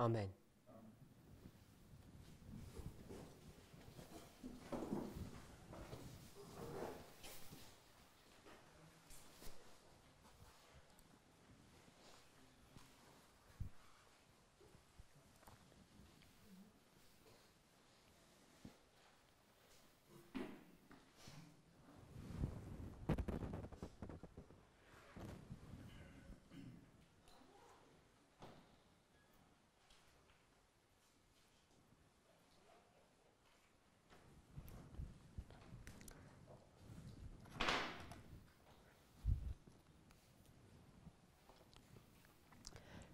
Amen.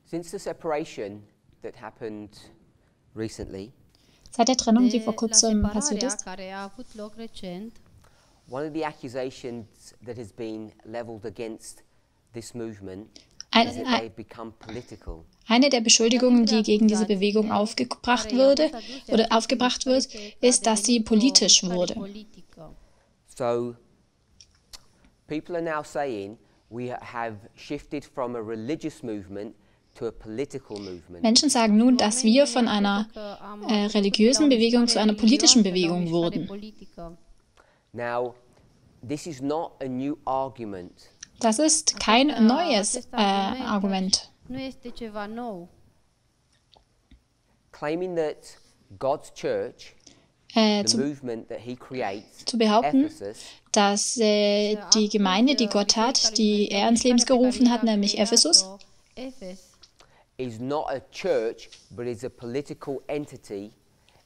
Since the separation that happened recently, Seit der Trennung, die vor kurzem passiert ist, one of the accusations that has been leveled against this movement Ein- is that they've become political. eine der Beschuldigungen, die gegen diese Bewegung aufgebracht wird, ist, dass sie politisch wurde. So people are now saying we have shifted from a religious movement to a political movement. Menschen sagen nun, dass wir von einer religiösen Bewegung zu einer politischen Bewegung wurden. Now, this is not a new argument. Das ist kein neues Argument. Claiming that God's church, the Zu movement that he creates, behaupten, Ephesus, dass die Gemeinde, die Gott hat, die er ins Leben gerufen hat, nämlich Ephesus, is not a church, but is a political entity,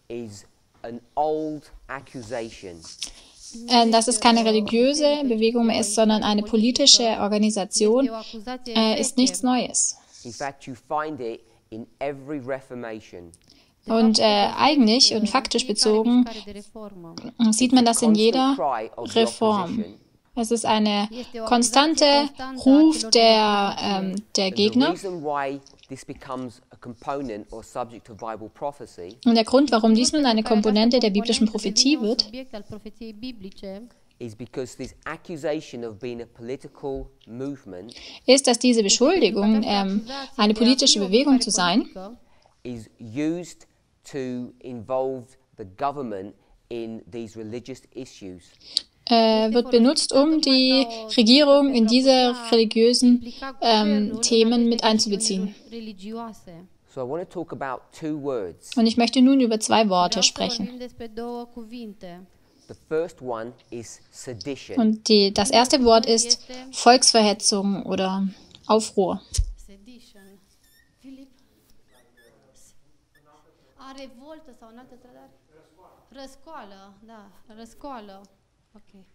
is an old accusation. dass es keine religiöse Bewegung mehr ist, sondern eine politische Organisation, ist nichts Neues. In fact, you find it in every Reformation. Und eigentlich und faktisch bezogen sieht man das in jeder Reform. Es ist eine konstante Ruf der Gegner. Und der Grund, warum dies nun eine Komponente der biblischen Prophetie wird, ist, dass diese Beschuldigung, eine politische Bewegung zu sein, is used to involve the government in these religious issues. Wird benutzt, um die Regierung in diese religiösen Themen mit einzubeziehen. So I want to talk about two words. Und ich möchte nun über zwei Worte sprechen. The first one is sedition. Und das erste Wort ist Volksverhetzung oder Aufruhr. Revoltă sau în altă trădare? Răscoală, da, răscoală. Okay.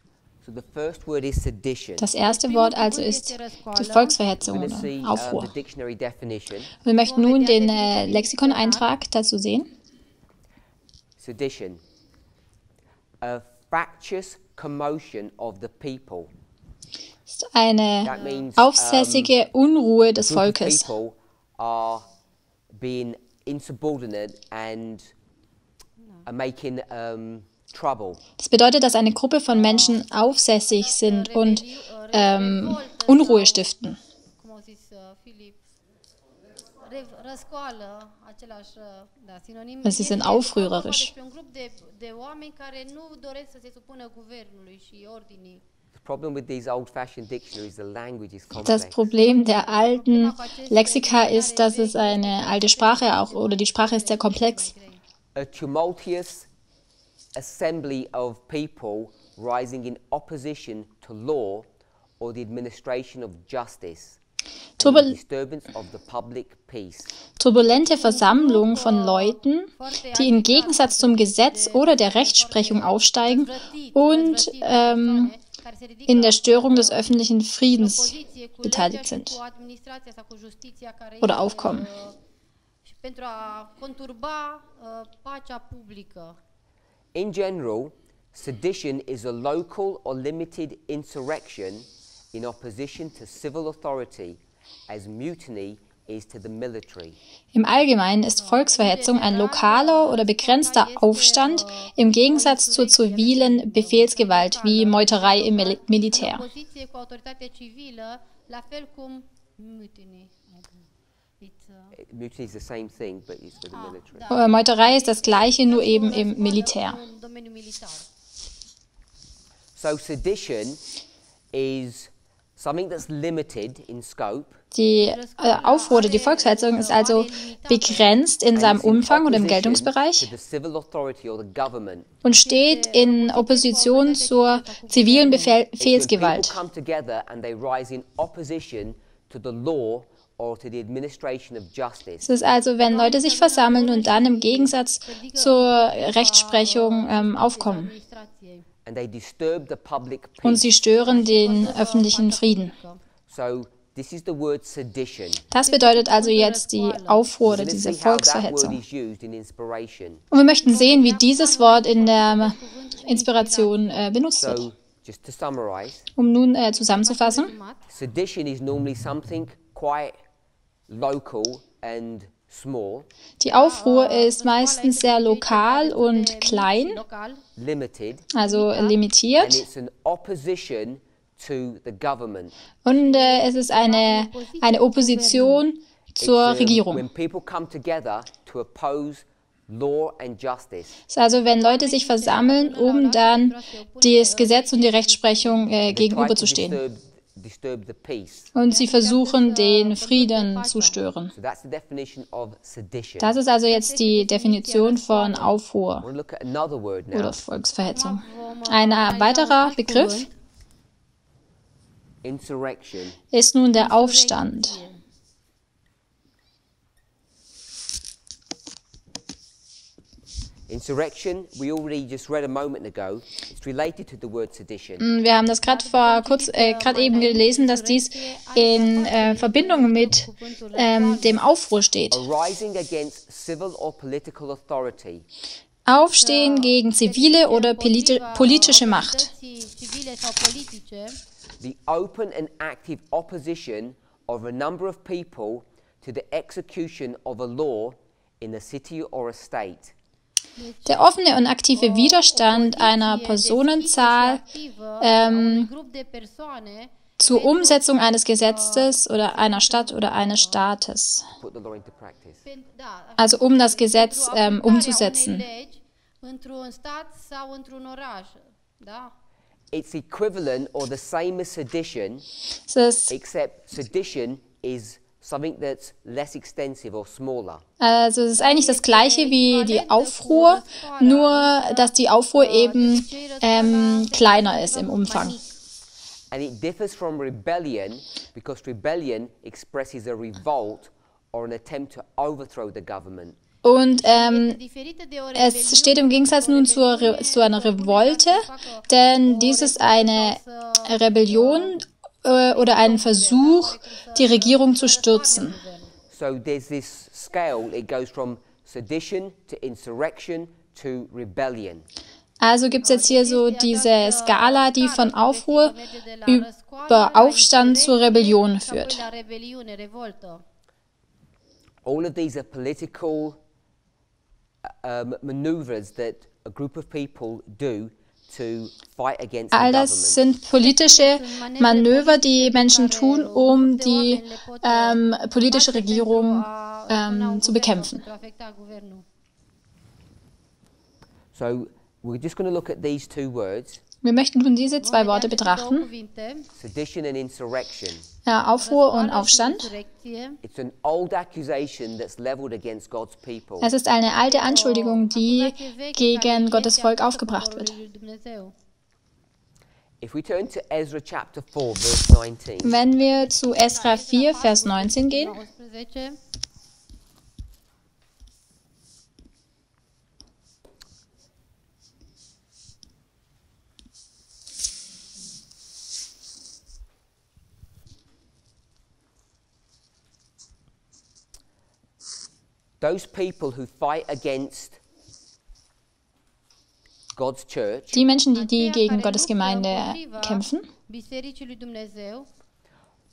So the first word is sedition. Das erste Wort also ist die Volksverhetzung We're going to oder see Aufruhr. the dictionary definition. Wir möchten nun den Lexikoneintrag dazu sehen. Sedition. A factious commotion of the people. Das ist eine That means aufsässige Unruhe des group of Volkes. people are being insubordinate and are making trouble. Das bedeutet, dass eine Gruppe von Menschen aufsässig sind und Unruhe stiften. Cum au zis Filip, răscoală, același sinonim. Sie sind aufrührerisch. Un grup de oameni care nu doresc să se supună guvernului și ordinii. The problem with these old-fashioned dictionaries, the language is complex. Das Problem der alten Lexika ist, dass es eine alte Sprache auch, oder die Sprache ist sehr komplex. A tumultuous assembly of people rising in opposition to law or the administration of justice. And the disturbance of the public peace. Turbulente Versammlung von Leuten, die im Gegensatz zum Gesetz oder der Rechtsprechung aufsteigen und in der Störung des öffentlichen Friedens beteiligt sind oder aufkommen. In general, sedition is a local or limited insurrection in opposition to civil authority, as mutiny is to the military. Im Allgemeinen ist Volksverhetzung ein lokaler oder begrenzter Aufstand im Gegensatz zur zivilen Befehlsgewalt wie Meuterei im Militär. Mutiny is the same thing, but it's for the military. Meuterei ist das Gleiche, nur eben im Militär. So sedition is something that's limited in scope. Die Aufruhr oder die Volksverhetzung ist also begrenzt in seinem Umfang und im Geltungsbereich und steht in Opposition zur zivilen Befehlsgewalt. Es ist also, wenn Leute sich versammeln und dann im Gegensatz zur Rechtsprechung aufkommen. Und sie stören den öffentlichen Frieden. Das bedeutet also jetzt die Aufruhr oder diese Volksverhetzung. Und wir möchten sehen, wie dieses Wort in der Inspiration benutzt wird. Um nun zusammenzufassen. Sedition is normally something quite local and small. Die Aufruhr ist meistens sehr lokal und klein, Limited, also limitiert. and it's an opposition to the government. Und es ist eine Opposition zur Regierung. When people come together to oppose law and justice. Es ist also, wenn Leute sich versammeln, um dann das Gesetz und die Rechtsprechung gegenüberzustehen. Disturb the peace. Und sie versuchen, den Frieden zu stören. So that's the definition of sedition. Das ist also jetzt die Definition von Aufruhr We'll look at another word now. oder Volksverhetzung. Ein weiterer Begriff Insurrection. ist nun der Aufstand. Insurrection, we already just read a moment ago. It's related to the word sedition. Wir haben das gerade eben gelesen, dass dies in Verbindung mit dem Aufruhr steht. Arising against civil or political authority. Aufstehen gegen zivile oder politische Macht. The open and active opposition of a number of people to the execution of a law in a city or a state. Der offene und aktive Widerstand einer Personenzahl zur Umsetzung eines Gesetzes oder einer Stadt oder eines Staates. Put the law into practice. Also um das Gesetz umzusetzen. It's equivalent or the same as sedition, Es ist except sedition is something that's less extensive or smaller. Also es ist eigentlich das Gleiche wie die Aufruhr, nur dass die Aufruhr eben kleiner ist im Umfang. And it differs from rebellion because rebellion expresses a revolt or an attempt to overthrow the government. Und es steht im Gegensatz nun zu einer Revolte, denn dies ist eine Rebellion oder ein Versuch, die Regierung zu stürzen. So there's this scale, it goes from sedition to insurrection to rebellion. Also gibt es jetzt hier so diese Skala, die von Aufruhr über Aufstand zur Rebellion führt. All of these are political maneuvers that a group of people do to fight against the All government. das sind politische Manöver, die Menschen tun, um die politische Regierung zu bekämpfen. So we're just going to look at these two words, Wir möchten nun diese zwei Worte betrachten, sedition and insurrection. Aufruhr und Aufstand. It's an old accusation that's leveled against God's people. Es ist eine alte Anschuldigung, die gegen Gottes Volk aufgebracht wird. If we turn to Ezra chapter 4 verse 19. Wenn wir zu Esra 4, Vers 19 gehen, Those people who fight against God's church die Menschen, die gegen Gottes Gemeinde kämpfen,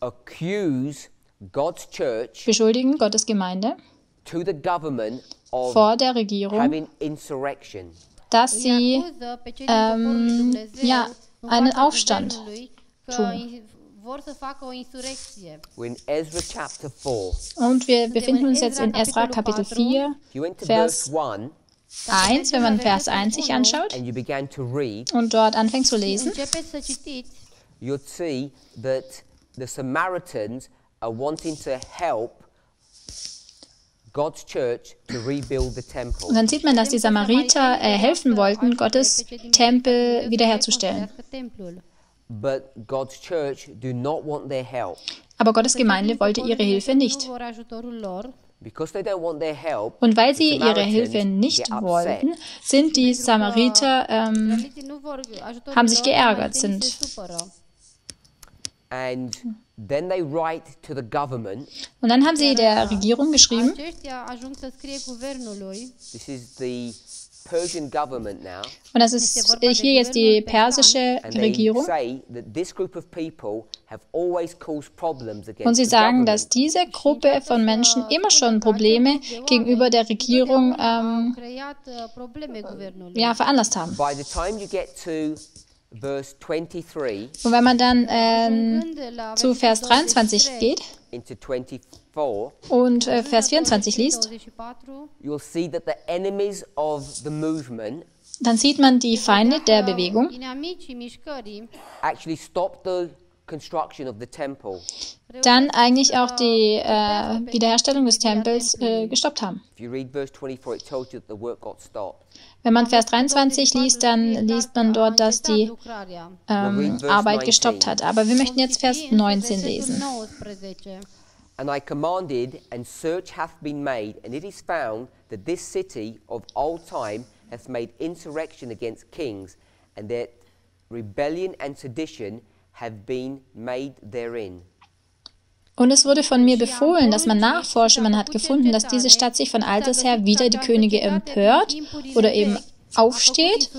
accuse God's church beschuldigen Gottes Gemeinde to the government of vor der Regierung, having insurrection. dass sie einen Aufstand tun. We're in Ezra chapter 4. Und wir befinden uns jetzt in Esra Kapitel 4, If you went to Vers verse 1 1, wenn man Vers 1 sich anschaut and you began to read, und dort anfängt zu lesen, you'll see that the Samaritans are wanting to help God's church to rebuild the temple. und dann sieht man, dass die Samariter helfen wollten, Gottes Tempel wiederherzustellen. But God's church do not want their help. Aber Gottes Gemeinde wollte ihre Hilfe nicht. Because they don't want their help, Und weil the sie ihre Samaritans Hilfe nicht get upset. wollten, sind die Samariter, haben sich geärgert, sind. And then they write to the government. Und dann haben sie der Regierung geschrieben, This is the Persian government now. und das ist hier jetzt die persische And they Regierung, say that this group of people have always caused problems against und sie the sagen, dass government. diese Gruppe von Menschen immer schon Probleme gegenüber der Regierung veranlasst haben. By the time you get to verse 23 Und wenn man dann zu Vers 23 geht into 24, und Vers 24 liest, you'll see that the enemies of the movement dann sieht man die Feinde der Bewegung, actually stopped the construction of the temple. dann eigentlich auch die Wiederherstellung des Tempels gestoppt haben. If you read verse 24, it tells you that the work got stopped. Wenn man Vers 23 liest, dann liest man dort, dass die Arbeit gestoppt hat. Aber wir möchten jetzt Vers 19 lesen. And I commanded, and search hath been made, and it is found that this city of old time hath made insurrection against kings, and that rebellion and sedition have been made therein. Und es wurde von mir befohlen, dass man nachforsche. Man hat gefunden, dass diese Stadt sich von alters her wider die Könige empört oder eben aufsteht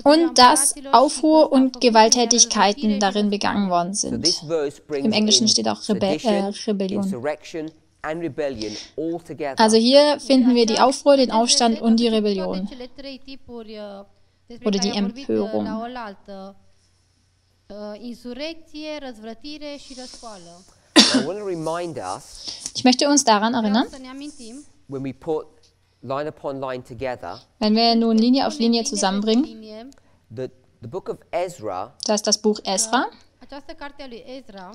und dass Aufruhr und Gewalttätigkeiten darin begangen worden So sind. this verse brings Im Englischen in steht auch sedition, Rebellion. insurrection and rebellion all together. Also hier finden wir die Aufruhr, den Aufstand und die Rebellion oder die Empörung. I want to remind us, Ich möchte uns daran erinnern, when we put line upon line together, wenn wir nun Linie auf Linie zusammenbringen, that the book of Ezra dass das Buch Esra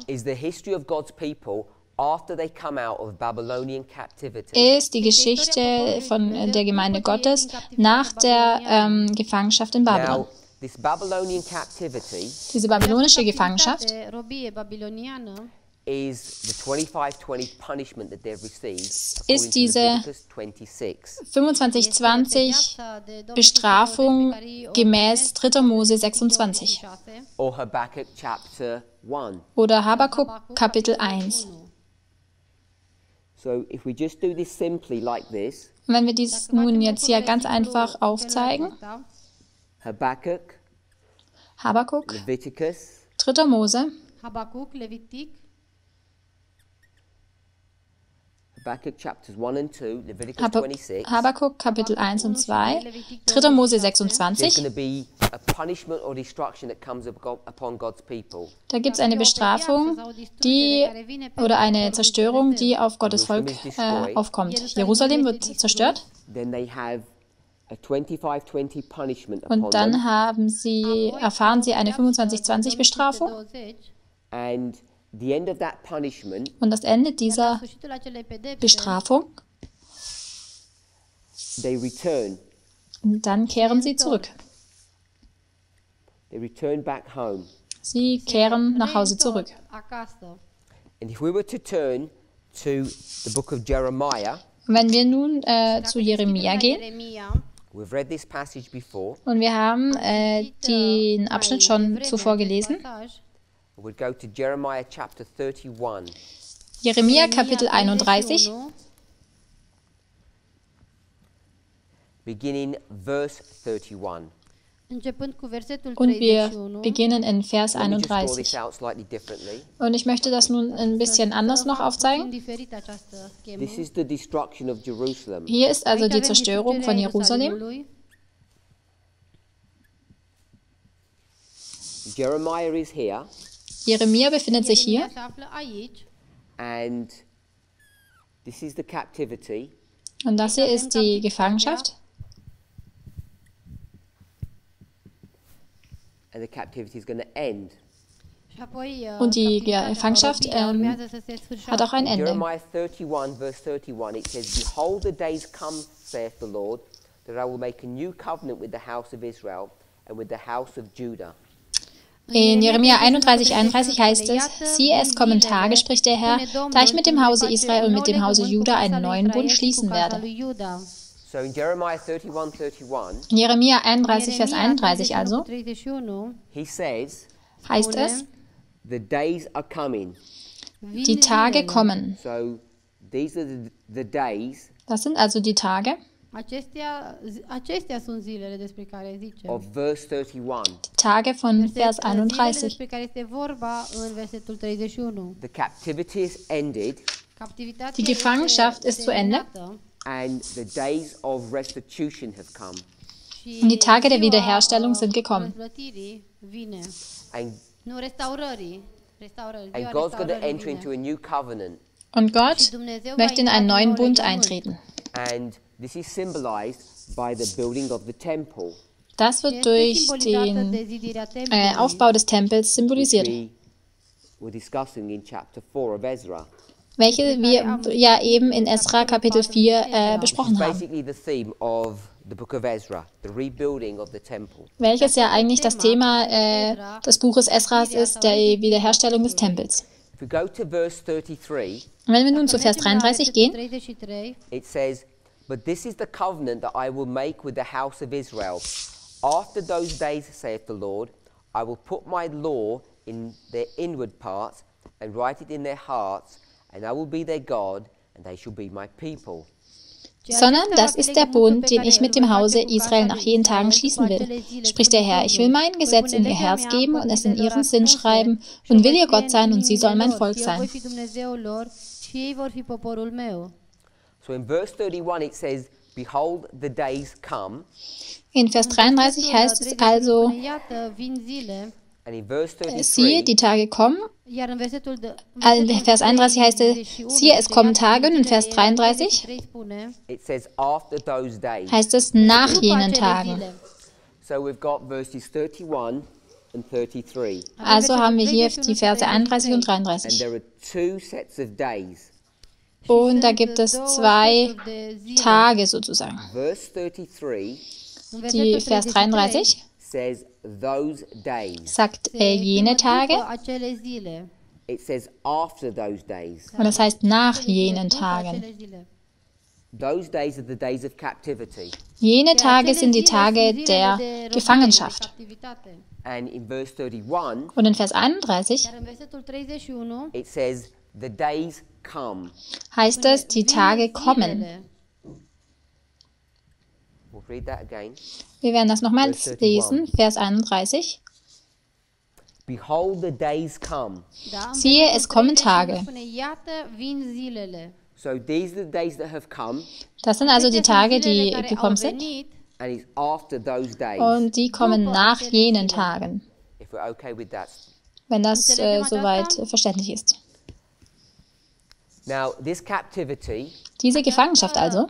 is the history of God's people after they come out of Babylonian captivity. ist die Geschichte von der Gemeinde Gottes nach der Gefangenschaft in Babylon. Now, this Babylonian captivity Diese babylonische Gefangenschaft is the 25-20 punishment that they've received ist according to diese Leviticus 26. 25-20 Bestrafung gemäß 3. Mose 26 Or Habakkuk chapter 1. oder Habakuk Kapitel 1. So if we just do this simply like this, Und wenn wir dies nun jetzt hier ganz einfach aufzeigen, Habakkuk, Habakuk, Leviticus, 3. Mose, Habakkuk chapters 1 and 2, Leviticus 26, Habakuk Kapitel 1 und 2, 3. Mose there's 26, going to be a punishment or destruction that comes upon God's people. da gibt es eine Bestrafung, die oder eine Zerstörung, die auf Gottes Volk aufkommt. Jerusalem wird zerstört Then they have a 25-20 punishment upon und dann them. erfahren sie eine 25-20 Bestrafung And the end of that punishment und das Ende dieser Bestrafung, they return. und dann kehren sie zurück. They return back home. Sie kehren nach Hause zurück. And if we were to turn to the book of Jeremiah, Und wenn wir nun zu Jeremia gehen, we've read this passage before, und wir haben den Abschnitt schon zuvor gelesen, we'd go to Jeremiah chapter 31. Jeremia Kapitel 31, beginning verse 31. und wir beginnen in Vers Let me just draw this 31. out slightly differently. Und ich möchte das nun ein bisschen anders noch aufzeigen. This is the destruction of Jerusalem. Hier ist also die Zerstörung von Jerusalem. Jeremiah is here, Jeremia befindet sich hier. se află aici. And this is the captivity. Und das hier ist die Gefangenschaft. And the captivity is going to end. Și apoi Und die captivitatea Gefangenschaft sau robia urmează să se hat sfârșească. auch ein Ende. Jeremiah 31, verse 31, it says, Behold, the days come, saith the Lord, that I will make a new covenant with the house of Israel and with the house of Judah. In Jeremia 31,31 heißt es, siehe, es kommen Tage, spricht der Herr, da ich mit dem Hause Israel und mit dem Hause Juda einen neuen Bund schließen werde. So in Jeremiah 31, 31, In Jeremia 31, Vers 31 also, he says, heißt es, the days are coming. die Tage kommen. So these are the days Das sind also die Tage Acestea sunt zilele despre care zice. of verse 31. Tage von Vers Zilele 31. despre care este vorba în versetul 31. The captivity is ended Captivitatea Die Gefangenschaft ist zu Ende. and the days of restitution have come. Und die Tage der Wiederherstellung sind gekommen. Vine. And, Nu restaurării. and God's going to enter into a new covenant. Und Gott möchte in einen neuen Bund eintreten. And this is symbolized by the building of the temple. Das wird durch den Aufbau des Tempels symbolisiert, We were discussing in chapter 4 of Ezra. welche wir ja eben in Esra Kapitel 4 besprochen haben. Basically the theme of the book of Ezra, the rebuilding of the temple. Welches ja eigentlich das Thema des Buches Esras ist, der Wiederherstellung des Tempels. If we go to verse 33, Und wenn wir nun zu Vers 33 gehen, it says, But this is the covenant that I will make with the house of Israel. After those days, saith the Lord, I will put my law in their inward parts and write it in their hearts, and I will be their God, and they shall be my people. sondern das ist der Bund, den ich mit dem Hause Israel nach jenen Tagen schließen will, spricht der Herr. Ich will mein Gesetz in ihr Herz geben und es in ihren Sinn schreiben und will ihr Gott sein und sie soll mein Volk sein. So in verse 31 it says, Behold, the days come. In Vers 33 heißt es also, And in verse siehe, 33, die Tage kommen. In Vers 31 heißt es, siehe, es kommen Tage. Und in Vers 33 it says, After those days. heißt es, nach jenen Tagen. So we've got verses 31 and 33. Also haben wir hier die Verse 31 und And 33. there are two sets of days. Und da gibt es zwei Tage sozusagen. Verse 33 Die Vers 33 says, Those days. sagt jene Tage It says, After those days. und das heißt nach jenen Tagen. Those days are the days of captivity. Jene Tage sind die Tage der Gefangenschaft. And in verse 31, Und in Vers 31 it says, The days come. heißt es, die Tage kommen. We'll read that again. Wir werden das nochmals lesen, Vers 31. Behold, the days come. Siehe, es kommen Tage. So these are the days that have come, Das sind also die Tage, die gekommen sind. and it's after those days. Und die kommen nach jenen Tagen, If we're okay with that. wenn das soweit verständlich ist. Now, this captivity Diese Gefangenschaft also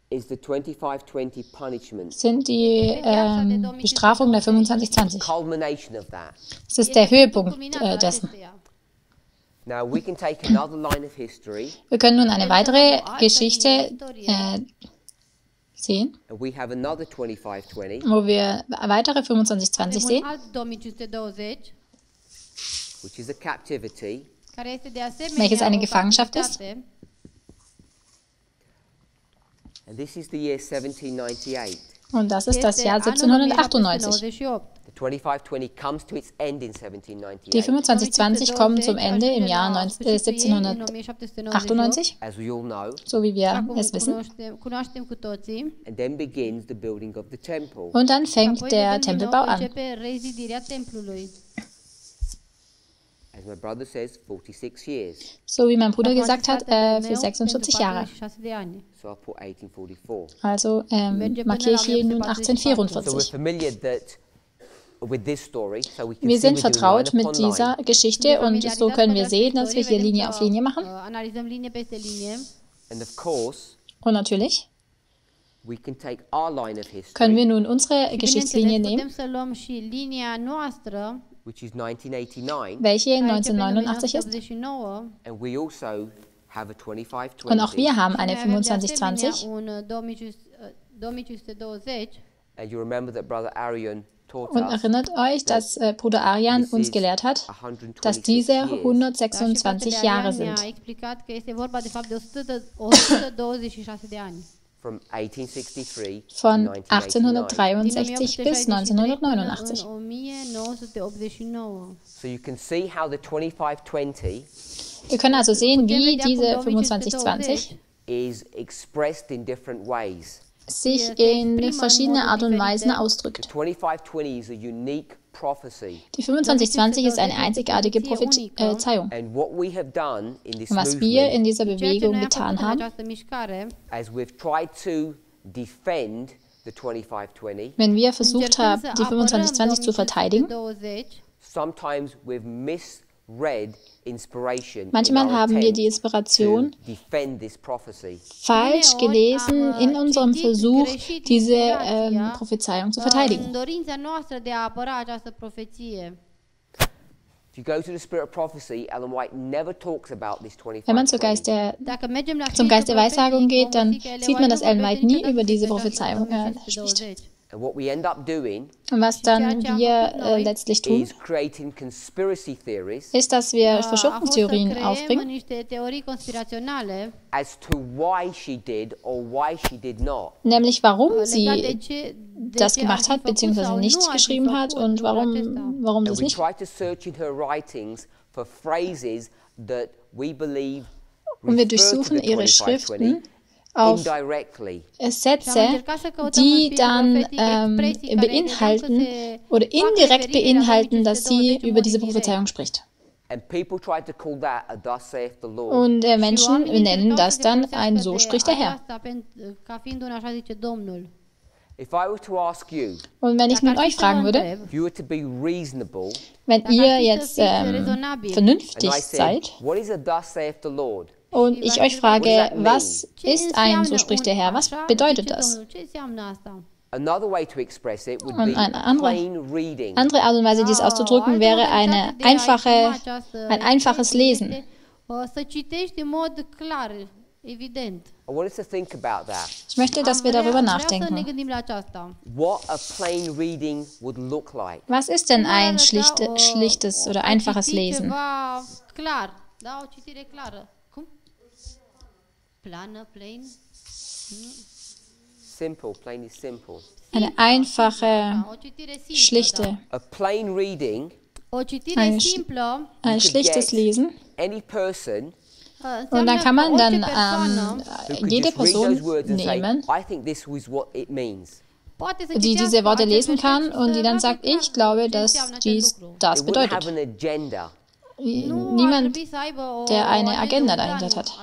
is the 25-20 punishment. sind die Bestrafung der 25-20. Culmination of that. Es ist der Höhepunkt dessen. Now, we can take another line of history, Wir können nun eine weitere Geschichte sehen, and we have another 25-20, wo wir weitere 25-20 sehen. which is a captivity, Welches eine Gefangenschaft ist. and this is the year 1798. Und das ist das Jahr 1798. The 25-20 comes to its end in 1798. Die 25-20 kommen zum Ende im Jahr 1798, As we all know, so wie wir es wissen. and then begins the building of the temple. Und dann fängt der Tempelbau an. As my brother says, 46 years. So wie mein Bruder gesagt hat, für 46 Jahre. So I'll put 1844. Also markiere ich hier nun So we're 1844. familiar that Wir sind vertraut mit dieser Geschichte und so können wir sehen, dass wir hier Linie auf Linie machen. Und natürlich können wir nun unsere Geschichtslinie nehmen, welche 1989 ist. Und auch wir haben eine 2520. Und erinnert euch, dass Bruder Arian uns gelehrt hat, dass diese 126 Jahre sind. Von 1863 bis 1989. Wir können also sehen, wie diese 2520 sich in verschiedene Art und Weisen ausdrückt. Die 2520 ist eine einzigartige Prophezeiung. Und was wir in dieser Bewegung getan haben, wenn wir versucht haben, die 2520 zu verteidigen, manchmal haben wir die Inspiration falsch gelesen in unserem Versuch, diese Prophezeiung zu verteidigen. Wenn man zum Geist der Weissagung geht, dann sieht man, dass Ellen White nie über diese Prophezeiung spricht. Und was dann wir letztlich tun, ist, dass wir Verschwörungstheorien aufbringen, nämlich warum sie das gemacht hat, beziehungsweise nicht geschrieben hat und warum das nicht. Und wir durchsuchen ihre Schriften auf Sätze, die dann beinhalten oder indirekt beinhalten, dass sie über diese Prophezeiung spricht. Und Menschen nennen das dann ein So spricht der Herr. Und wenn ich nun euch fragen würde, wenn ihr jetzt vernünftig seid, und ich euch frage, was ist ein So spricht der Herr? Was bedeutet das? Und eine andere Art und Weise, dies auszudrücken, wäre ein einfaches Lesen. Ich möchte, dass wir darüber nachdenken. Was ist denn ein schlichtes oder einfaches Lesen? Eine einfache, schlichte, ein schlichtes Lesen. Und dann kann man dann jede Person nehmen, die diese Worte lesen kann und die dann sagt, ich glaube, dass dies das bedeutet. Niemand, der eine Agenda dahinter hat.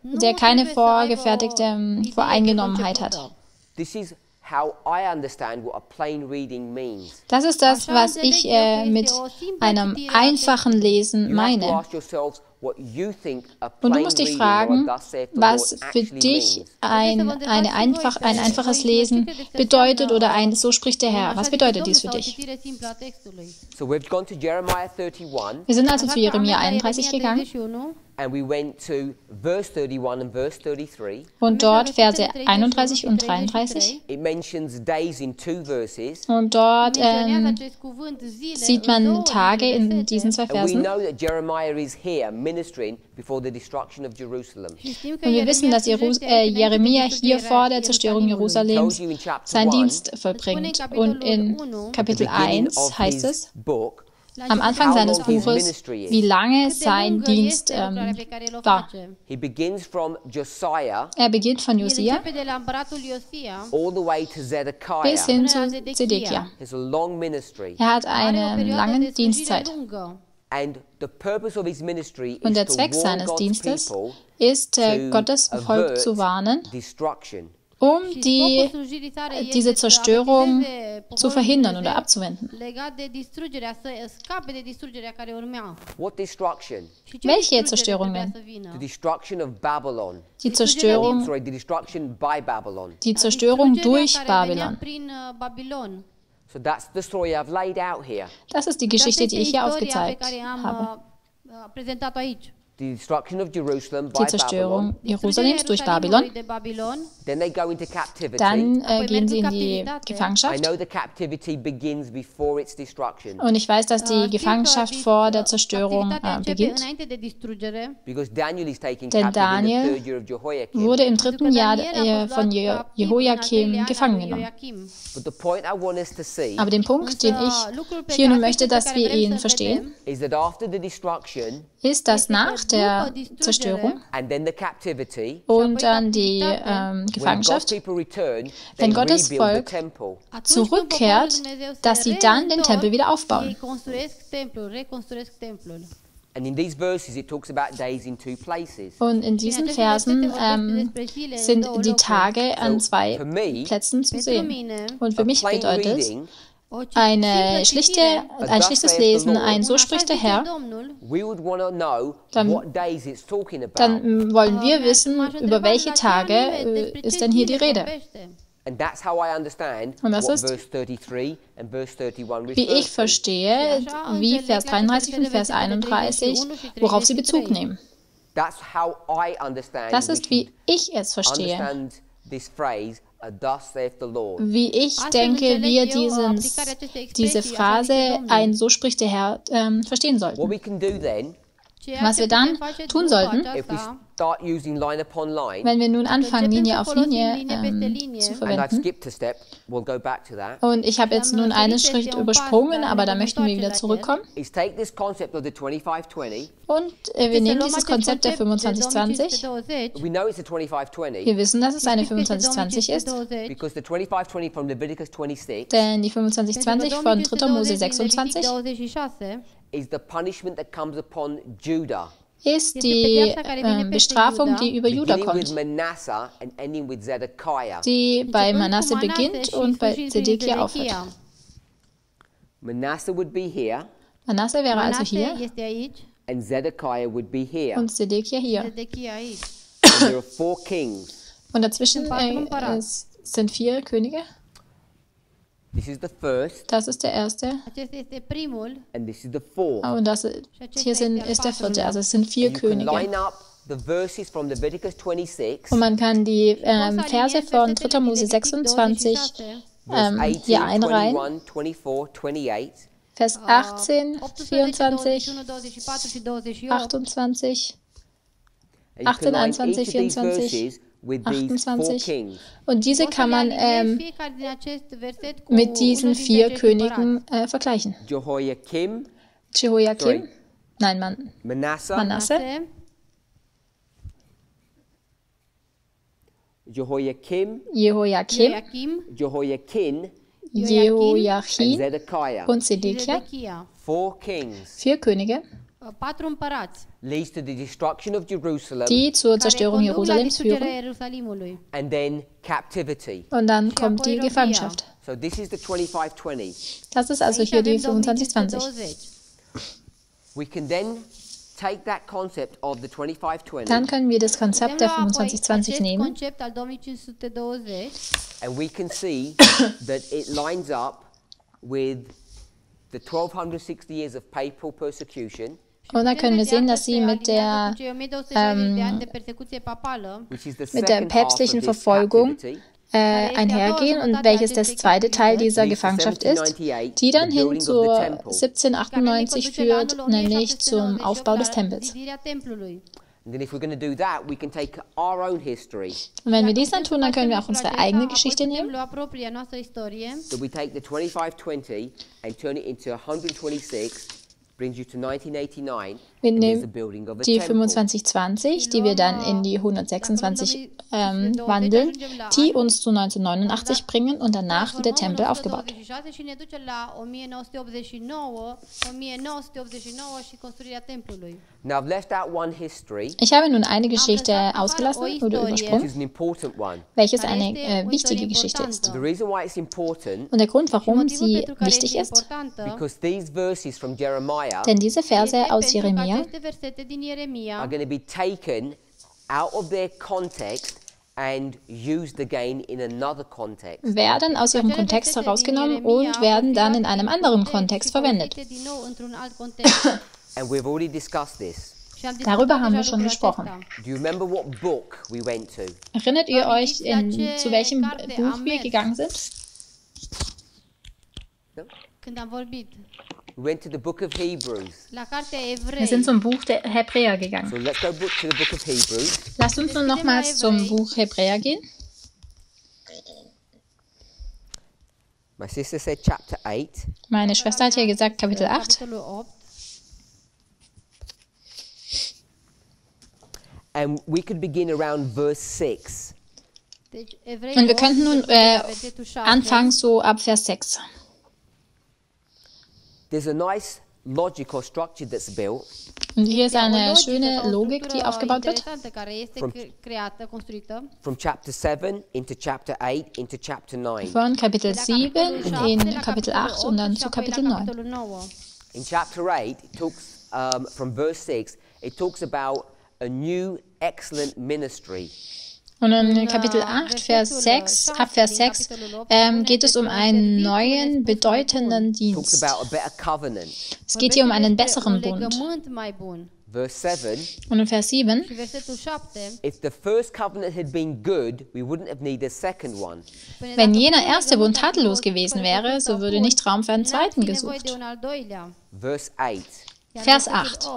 Der keine vorgefertigte Voreingenommenheit hat. Das ist das, was ich mit einem einfachen Lesen meine. Und du musst dich fragen, was für dich ein einfaches Lesen bedeutet oder ein So spricht der Herr. Was bedeutet dies für dich? Wir sind also zu Jeremia 31 gegangen. Und dort Verse 31 und 33. Und dort sieht man Tage in diesen zwei Versen. Und wir wissen, dass Jeremia hier vor der Zerstörung Jerusalems seinen Dienst vollbringt. Und in Kapitel 1 heißt es, am Anfang seines Buches, wie lange sein Dienst war. Er beginnt von Josia bis hin zu Zedekia. Er hat eine lange Dienstzeit. Und der Zweck seines Dienstes ist, Gottes Volk zu warnen um diese Zerstörung zu verhindern oder abzuwenden. What destruction? Welche Zerstörung denn? The destruction of Babylon. Die Zerstörung, Sorry, the destruction by Babylon. die Zerstörung durch Babylon. So that's the story I've laid out here. Das ist die Geschichte, die ich hier aufgezeigt habe. The destruction of Jerusalem by Die Zerstörung Babylon. Jerusalems durch Babylon. Then they go into captivity. Dann gehen sie in die I Gefangenschaft. know the captivity begins before its destruction. Und ich weiß, dass die Gefangenschaft vor der Zerstörung beginnt. Because Daniel is taken Denn captive in the Daniel third year of Jehoiakim. wurde im 3. Jahr von Jehoiakim gefangen genommen. But the point I want us to see Aber den Punkt, den ich hier nun möchte, dass wir ihn verstehen, is that after the destruction ist, dass nach der Zerstörung and then the captivity, und dann die when God's Gefangenschaft, people return, they wenn Gottes rebuild the Volk temple. zurückkehrt, dass sie dann den Tempel wieder aufbauen. And in these verses it talks about days in two places. Und in diesen Versen sind die Tage an zwei Plätzen zu sehen. Und für mich Plain bedeutet es, reading, ein schlichtes Lesen, ein So spricht der Herr, we would want to know Dann- what days it's talking about. dann wollen wir wissen, über welche Tage ist denn hier die Rede. And that's how I understand Und das what ist, verse 33 and verse 31 wie refers ich verstehe, wie Vers 33 und Vers 31, worauf sie Bezug nehmen. That's how I understand. Das we ist, wie ich es should verstehe, understand this phrase, thus saith the Lord. wie ich denke, wir diese Phrase, ein So spricht der Herr, verstehen What sollten. we can do then, Was wir dann tun sollten, if we start using line upon line, wenn wir nun anfangen, Linie auf Linie zu and I've verwenden. skipped a step, we'll go back to that, Und ich habe jetzt nun einen Schritt übersprungen, aber da möchten wir wieder zurückkommen. is take this concept of the 25-20. Und wir nehmen dieses Konzept der 25-20. We know it's a 25-20 Wir wissen, dass es eine 25-20 ist, because the 25-20 from Leviticus 26 denn die 25-20 von 3. Mose 26 is the punishment that comes upon Judah, ist die Bestrafung, die über Juda beginning with kommt, Manasseh and ending with Zedekiah. die bei Manasse beginnt und bei Zedekia aufhört. Manasseh would be here, Manasse wäre also hier and Zedekiah would be here. und Zedekia hier. And there are 4 kings. Und dazwischen es sind 4 Könige. This is the first, Das ist der erste. and this is the fourth. Und hier ist der vierte. Also es sind 4 You can Könige. line up the verses from Leviticus 26, Und man kann die Verse von 3. Mose 26 verse 18, hier einreihen. 21, 24, 28, Vers 18, 24, 28, and you 18, can line 21, each of these 24, verses with these 4 28. kings. Und diese kann man mit diesen 4 Königen vergleichen. Jehoiakim, Jehoiakim, Sorry. nein, Manasseh, Manasse, Jehoiakim, Jehoiakim, Jehoiakin, and Jehoiachin Zedekiah. und Zedekia. 4 kings 4 Könige, leads to the destruction of Jerusalem die zur Zerstörung Jerusalems führen. and then captivity. Und dann kommt die Gefangenschaft. So this is the 25-20. Das ist also hier die 25-20. We can then take that concept of the 25-20 Dann können wir das Konzept der 25-20 nehmen and we can see that it lines up with the 1260 years of papal persecution, und dann können wir sehen, dass sie mit der which is the mit der second half of päpstlichen this Verfolgung captivity, einhergehen und welches das zweite Teil dieser Gefangenschaft ist, die dann hin zu 1798 führt, nämlich zum Aufbau des Tempels. And then if we're going to do that, we can take our own history. Und wenn wir dies dann tun, dann können wir auch unsere eigene Geschichte nehmen. So we take the 25-20 and turn it into 126, brings you to 1989, Wir and there's the nehmen building of a die temple. 2520, die wir dann in die 126 wandeln, die uns zu 1989 bringen und danach wird der Tempel aufgebaut. 1986 și ne duce la 1989, 1989 și construirea templului. Now I've left out one history, Ich habe nun eine Geschichte ausgelassen oder which übersprungen, is an important one. welches eine wichtige Geschichte ist. The reason why it's important, Und der Grund, warum Motivul sie pentru care wichtig este ist, importantă because these verses from Jeremiah denn diese Verse este aus pentru că Jeremia aceste versete din Ieremia are going to be taken out of their context and used again in another context. werden aus ihrem Kontext herausgenommen und werden dann in einem anderen Kontext verwendet. din nou într-un alt context. And we've already discussed this. Și am Darüber discutat haben wir deja schon lucrul gesprochen. acesta. Do you remember what book we went to? Erinnert ihr euch, zu welchem Buch wir gegangen sind? No? Când am vorbit We went to the book of Hebrews. la cartea Wir Evrei, sind zum Buch der Hebräer gegangen. So let's go to the book of Hebrews. Lasst uns nun nochmals zum Buch Hebräer gehen. My sister said chapter 8. Meine Schwester hat ja gesagt Kapitel 8. capitolul 8, And we could begin around verse 6. deci Evrei Und wir 8, könnten nun versetul 6. anfangen so ab Vers 6. There's a nice logical structure that's built Und hier ist O eine logică schöne sau o Logik, die structură aufgebaut wird. interesantă care este creată, construită. from chapter 7 into chapter 8 into chapter 9. Von Kapitel De la 7 capitolul 7 in la Kapitel capitolul 8 und dann 8 zu și apoi Kapitel la 9. capitolul 9. In chapter 8, it talks from verse 6, it talks about a new excellent ministry. Und in Kapitel 8, Vers 6, ab Vers 6 geht es um einen neuen, bedeutenden Talks Dienst. about a better covenant. Es geht hier um einen Vorbește despre besseren un Bund. legământ mai bun. Verse 7, Und in Vers 7, Și versetul 7. if the first covenant had been good, we wouldn't have needed a second one. wenn jener erste Bund tadellos gewesen wäre, so würde nicht Raum für einen zweiten gesucht. Verse 8, Vers 8.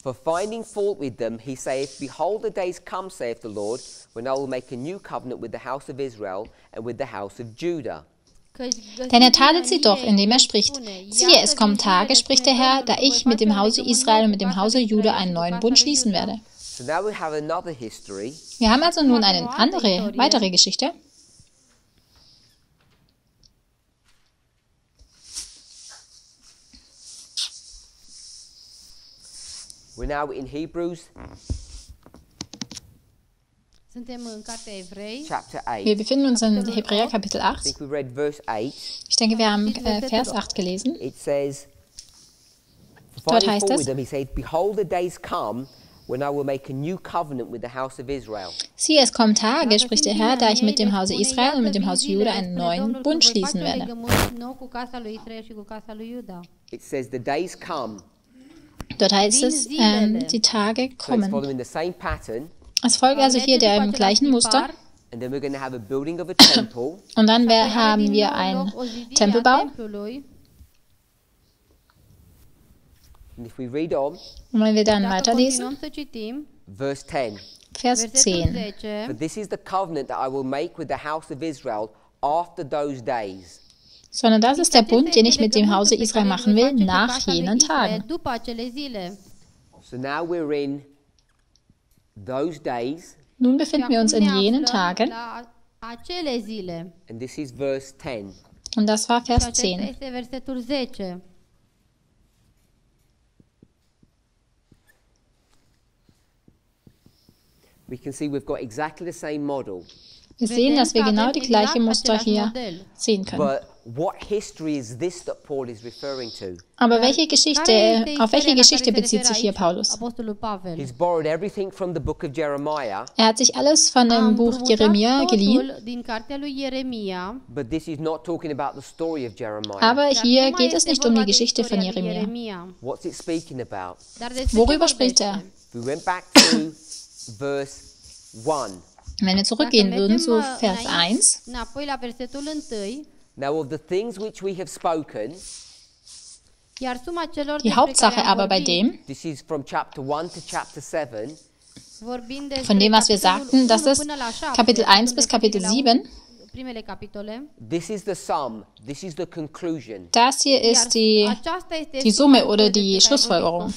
for finding fault with them, he saith, behold, the days come, saith the Lord, when I will make a new covenant with the house of Israel and with the house of Judah. Denn er tadelt sie doch, indem er spricht. Siehe, es kommen Tage, spricht der Herr, da ich mit dem Hause Israel und mit dem Hause Juda einen neuen Bund schließen werde. So now we have another history. Wir haben also nun eine weitere Geschichte. We're now in Hebrews Suntem în cartea Evrei. chapter Wir 8. befinden uns in Hebräer Kapitel I 8. think we read verse 8. Ich denke, wir haben Vers 8 gelesen. It says, for Dort finding heißt fault es, with them, he said, behold, the days come when I will make a new covenant with the house of Israel. Siehe, es kommen Tage, spricht der Herr, da ich mit dem Hause Israel und mit dem Hause Juda einen neuen Bund schließen werde. It says the days come. Dort heißt es, die Tage So it's kommen. following the same pattern. Es folgt also hier dem gleichen Muster. And then we're going to have a building of a temple. Und dann haben wir einen Tempelbau. And if we read on, Und wenn wir dann weiterlesen, verse 10. Vers 10. For this is the covenant that I will make with the house of Israel after those days. Sondern das ist der Bund, den ich mit dem Hause Israel machen will, nach jenen Tagen. So now we're in those days. Nun befinden wir uns in jenen Tagen. And this is verse 10. Und das war Vers 10. Este versetul 10. We can see we've got exactly the same model. Wir sehen, dass wir genau die gleiche Muster hier sehen können. But what history is this that Paul is referring to? Aber auf welche Geschichte bezieht sich hier Paulus? Apostolul Pavel. He's borrowed everything from the book of Jeremiah, Er hat sich alles von dem Buch Jeremia geliehen, din cartea lui Ieremia. but this is not talking about the story of Jeremiah. aber Dar hier nu mai geht es este nicht um vorba die de Geschichte von istoria lui Jeremia. What's it speaking about? Dar despre Worüber ce spricht vorbește? er? If we went back to verse 1. Wenn wir zurückgehen würden zu Vers 1, Înapoi la versetul 1. Now of the things which we have spoken, Iar suma celor die despre Hauptsache care am aber bei vorbit, dem, this is from chapter 1 to chapter 7, vorbind despre von dem, was wir capitolul sagten, das 1 ist până la 7, Kapitel 1 bis vorbim Kapitel de la 7, primele capitole. This is the sum. This is the conclusion. Das hier ist die Summe oder die Schlussfolgerung.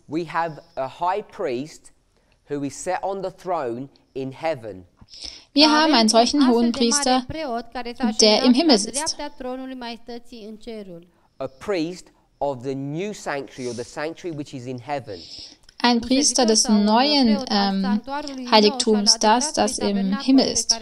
We have a high priest who is set on the throne in heaven. Wir haben einen solchen Hohenpriester, der im Himmel sitzt. A priest of the new sanctuary or the sanctuary which is in heaven. Ein Priester des neuen Heiligtums, das im Himmel ist.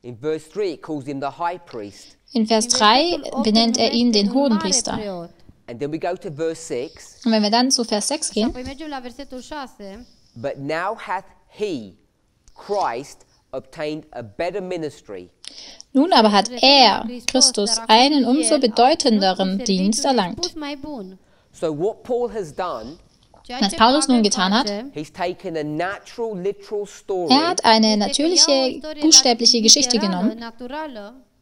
In verse 3 it calls him the high priest. In Vers 3 benennt er ihn den Hohenpriester. And then we go to verse 6. Und wenn wir dann zu Vers 6 gehen, But now hath he, Christ, obtained a better ministry. nun aber hat er, Christus, einen umso bedeutenderen Dienst erlangt. So what Paul has done, Was Paulus nun getan hat, he's taken a natural, literal story er hat eine natürliche, buchstäbliche Geschichte genommen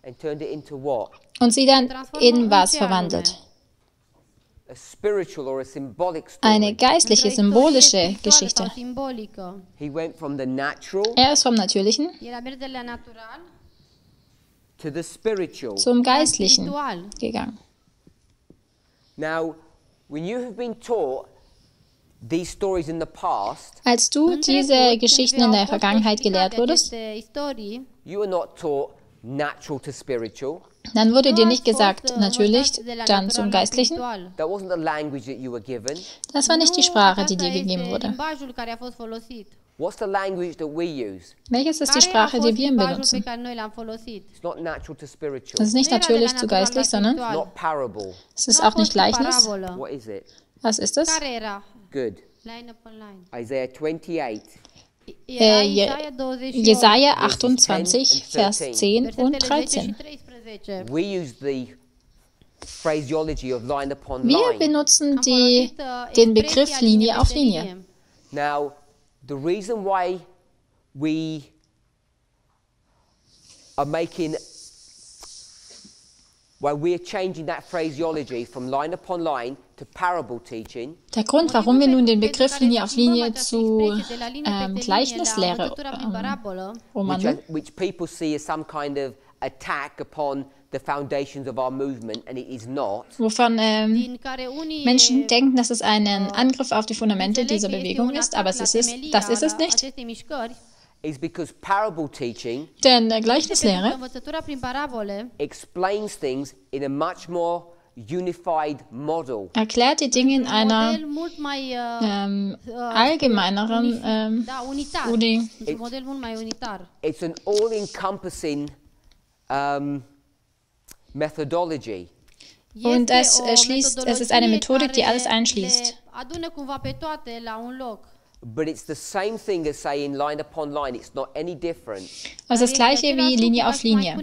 and turned it into what? und sie dann in was verwandelt. A spiritual or a symbolic story. Eine geistliche, symbolische Geschichte. He went from the natural Er ist vom Natürlichen to the spiritual. zum Geistlichen gegangen. Now, when you have been taught these stories in the past, Als du diese Geschichten in der Vergangenheit gelehrt wurdest, you were not taught natural to spiritual. dann wurde dir nicht gesagt, natürlich, dann zum Geistlichen. That wasn't the language that you were given. Das war nicht die Sprache, die dir gegeben wurde. What's the language that we use? Welches ist die Sprache, die wir benutzen? It's not natural to spiritual. Es ist nicht natürlich zu geistlich, sondern It's not parable. es ist auch nicht Gleichnis. What is it? Was ist es? Good. Isaiah 28. Jesaja 28, Vers 10 und 13. We use the phraseology of line upon Wir line. benutzen den Begriff Linie auf Linie. Now, the reason why we are changing that phraseology from line upon line to parable teaching Der Grund, warum wir nun den Begriff Linie auf Linie zu Gleichnislehre umwandeln, which people see as some kind of attack upon the foundations of our movement, and it is not. wovon Menschen denken, dass es ein Angriff auf die Fundamente dieser Bewegung ist, aber das ist es nicht. Is because parable teaching Denn Gleichnislehre explains things in a much more unified model. erklärt die Dinge in einer allgemeineren It's an all-encompassing methodology. Und es ist eine Methodik, die alles einschließt. But it's the same thing as saying line upon line. It's not any different. Es ist das gleiche wie Linie auf Linie.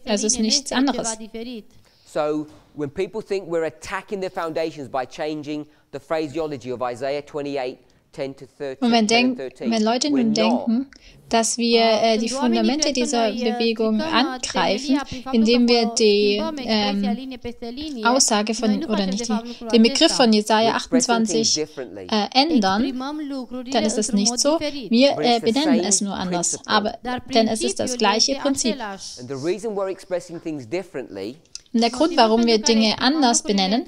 Es ist nichts anderes. So when people think we're attacking the foundations by changing the phraseology of Isaiah 28, 10 to 13, Und 10 and 13, wenn Leute we're nun not. denken, dass wir die Fundamente dieser Bewegung angreifen, indem wir die Aussage von, oder nicht den Begriff von Jesaja 28 ändern, dann ist es nicht so. Wir benennen es nur anders, denn es ist das gleiche Prinzip. And the reason we're expressing things differently Und der Grund, warum wir Dinge anders benennen,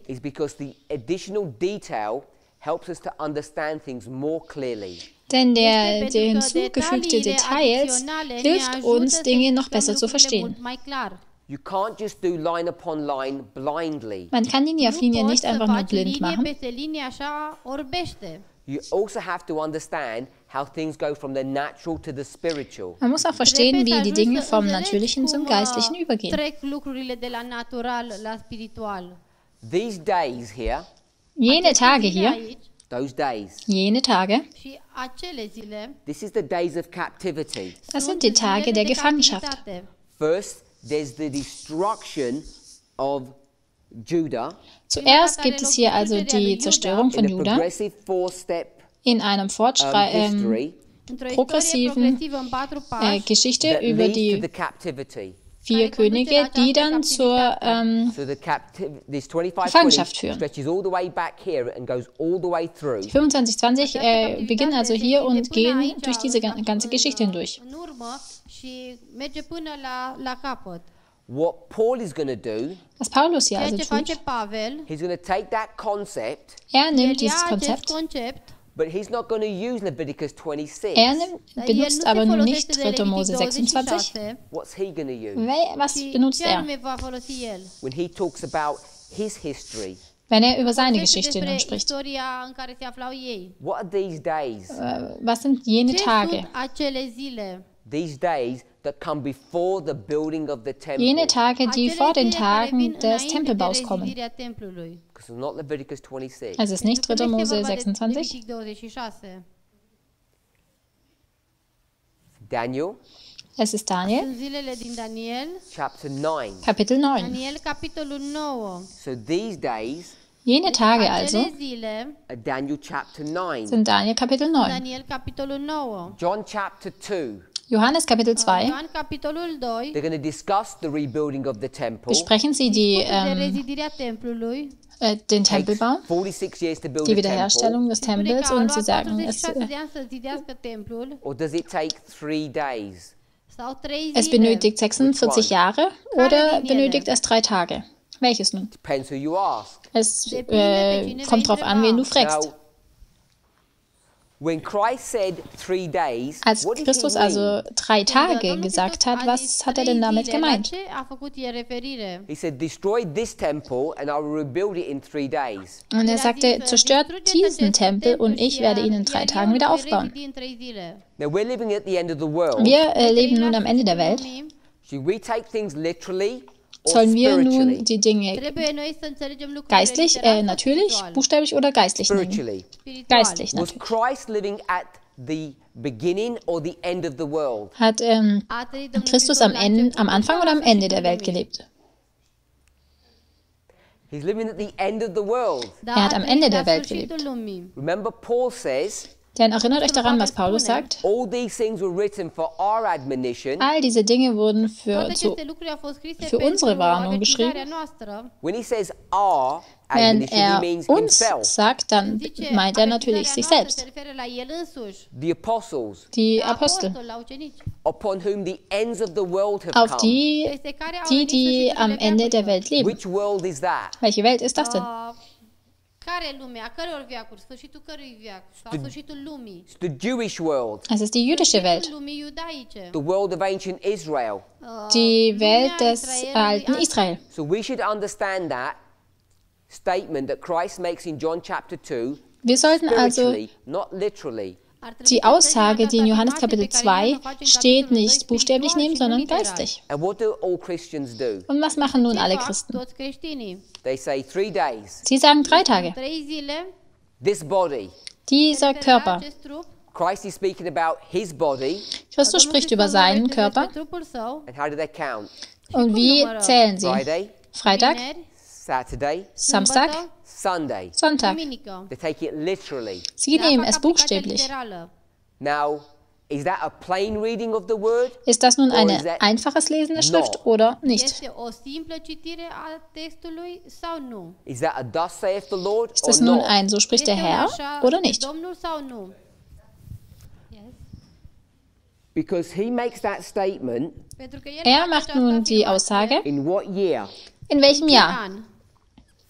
is because the additional detail helps us to understand things more clearly. denn der hinzugefügte Details hilft uns, Dinge noch besser zu verstehen. You can't just do line upon line blindly. Man kann Linie auf Linie nicht einfach nur blind machen. You also have to understand how things go from the natural to the spiritual. Man muss auch verstehen, wie die Dinge vom Natürlichen zum Geistlichen übergehen. These days here, Jene Tage hier, those days, jene Tage, this is the days of captivity. das sind die Tage der Gefangenschaft. First, there's the destruction of Judah Zuerst gibt es hier also die Zerstörung von in a Juda progressive four-step in einem history progressiven Geschichte that über leads to die the captivity. 4 Könige, die dann zur So this 25-20 Gefangenschaft führen. stretches all the way back here and goes all the way through. 25-20 beginnen also hier und gehen durch diese ganze Geschichte hindurch. și merge până la capăt. What Paul is going to do, Was Paulus hier Ceea also ce face tut, Pavel, he's going to take that concept, er el nimmt ia dieses acest Konzept, concept, but he's not going to use Leviticus 26. er dar el benutzt nu aber se nicht folosește de 3. Mose Levitic 26. 26, What's he going to use? Was ci benutzt ce er, anume va folosi el? When he talks about his history, wenn er über seine Vorbește Geschichte nun despre spricht? istoria în care se aflau ei. what are these days? Was sind jene Ce Tage? sunt acele zile? These days that come before the building of the temple. Jene Tage, die Acele vor den zile care vin Tagen des înainte de Tempelbaus kommen. rezidirea templului. Because it's not Leviticus 26. Also es ist nicht Pentru 3. că nu este Mose vorba de 26, Levitic 26. Daniel es ist Daniel, Sunt zilele din Daniel, chapter 9. Kapitel 9. Daniel capitolul 9. So these days Jene Tage also Acele zile, are Daniel chapter 9. sind Daniel Kapitel 9. Daniel capitolul 9. John chapter 2. Johannes Kapitel 2 Ioan capitolul 2. They're going to discuss the rebuilding of the temple. besprechen sie De rezidirea templului. den Takes Tempelbau, 46 years to build die a temple. Wiederherstellung des Spune Tempels că a und luat sie sagen, es, 46 de ani să zidească templul. Or does it take 3 days? Sau 3 es zile. benötigt 46 Jahre oder benötigt es 3 Tage. Welches nun? Depends who you ask. Es Depinde pe cine kommt vei drauf an, wen du fragst. Now, when Christ said 3 days, Als what did Christus he mean? also 3 Tage gesagt hat, was hat er denn damit gemeint? La ce a făcut el referire? He said, destroy this temple and I will rebuild it in 3 days. Und er sagte, zerstört diesen Tempel und ich werde ihn in 3 Tagen wieder aufbauen. Now we're living at the end of the world. Wir leben nun am Ende der Welt. Should we take things literally or Sollen wir spiritually? nun die Dinge Trebuie noi să înțelegem lucrurile geistlich, literal sau natürlich, spiritual. buchstäblich oder geistlich nehmen? Spiritually. Spiritual. Geistlich Was natürlich. Christ living at the beginning or the end of the world? Hat A trăit Domnul Christus Hristos am, la Ende, început am Anfang sau oder la am Ende sfârșitul der Welt lumii? gelebt? He's living at the end of the world. Da, Er hat am a trăit Ende la der Welt sfârșitul gelebt. lumii. Remember, Paul says, Denn erinnert euch daran, was Paulus sagt? all these things were written for our admonition. All diese Dinge wurden Toate zu, aceste lucruri au fost scrise für pentru unsere Warnung avertizarea geschrieben. noastră. When he says our wenn admonition, he er means uns himself. sagt, dann Zice, meint er natürlich sich avertizarea noastră selbst, se referă la el însuși. The apostles, die La Apostel, apostoli, la ucenici. upon whom the ends of the world have auf come. die, Peste care au die, venit die am sfârșiturile Ende der veacurilor. Welt leben. Which world is that? Welche Welt ist das denn? Care lumea? A căror veacuri? Sfârșitul cărui veac? Sau sfârșitul lumii? It's the Jewish world, Es ist die jüdische Welt, Sfârșitul lumii iudaice. the world of ancient Israel. die Lumea Welt des Israelului alten asta. Israel. So we should understand that statement that Christ makes in John chapter 2, Wir sollten also spiritually, not literally. Ar trebui die să Aussage, înțelegem die in Johannes această Kapitel afirmație pe 2 care Ioan o face în steht, capitolul nicht 2 buchstäblich spiritual nehmen, și nu sondern literal. geistlich. And what do all Christians do? Und was machen nun Ce alle fac Christen? toți creștinii? They say 3 days. Sie sagen 3 Tage. 3 zile, This body. Dieser se referă la Körper. acest trup. Christ is speaking about his body. Christus Domnul spricht über Hristos seinen vorbește despre Körper. trupul său. And how do they count? Und wie zählen sie? Friday, Freitag, Vineri, Saturday, Samstag, sâmbătă, Sunday. Sonntag. duminică. They take it literally. Sie Da, nehmen fac es aplicația buchstäblich. literală. Now, is that a plain reading of the word? Ist das nun Or is eine that einfaches Lesen der Schrift no? oder nicht? Este o simplă citire a textului sau nu? Is that a thus saith the Lord Ist or das nun not? ein So spricht der Este Herr așa oder de nicht? Domnul sau nu? Yes. Because he makes that statement Pentru că el Er face macht această nun die afirmație Aussage, in what year? in welchem în Jahr? an.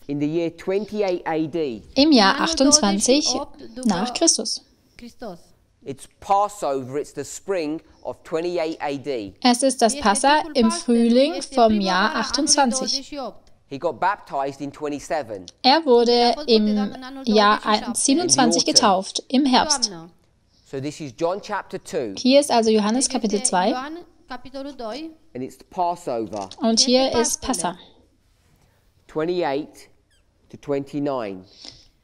In the year 28 AD. Im Jahr Anul 28 28 după nach Christus. Hristos. It's Passover, it's the spring of 28 AD. Es ist das Este Passa timpul im Paștelui, Frühling este vom primăvara Jahr anului 28. 28. He got baptized in 27. Er wurde fost im botezat în anul Jahr 27. 27 getauft, im Herbst. Toamnă. So this is John chapter 2, Hier ist also Johannes Deci Kapitel este 2 Ioan, capitolul 2, and it's Passover, und hier Este ist Paștele. Passa 28 to 29,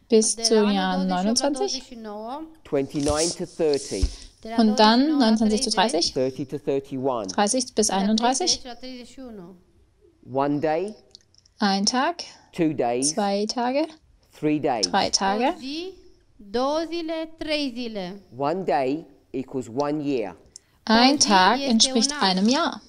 bis de zum la Jahr anul 28 la 29 29, 29 to 30, de la und dann 29 la 29 zu 30, 30 to 31. 30 bis de la 31, 30 la 31. 1 day, ein Tag, 2 days, 2 Tage, 3 days. 3 Tage. O zi, 2 zile, 3 zile. 1 day equals 1 year. Ein zi Tag este entspricht un an. einem Jahr.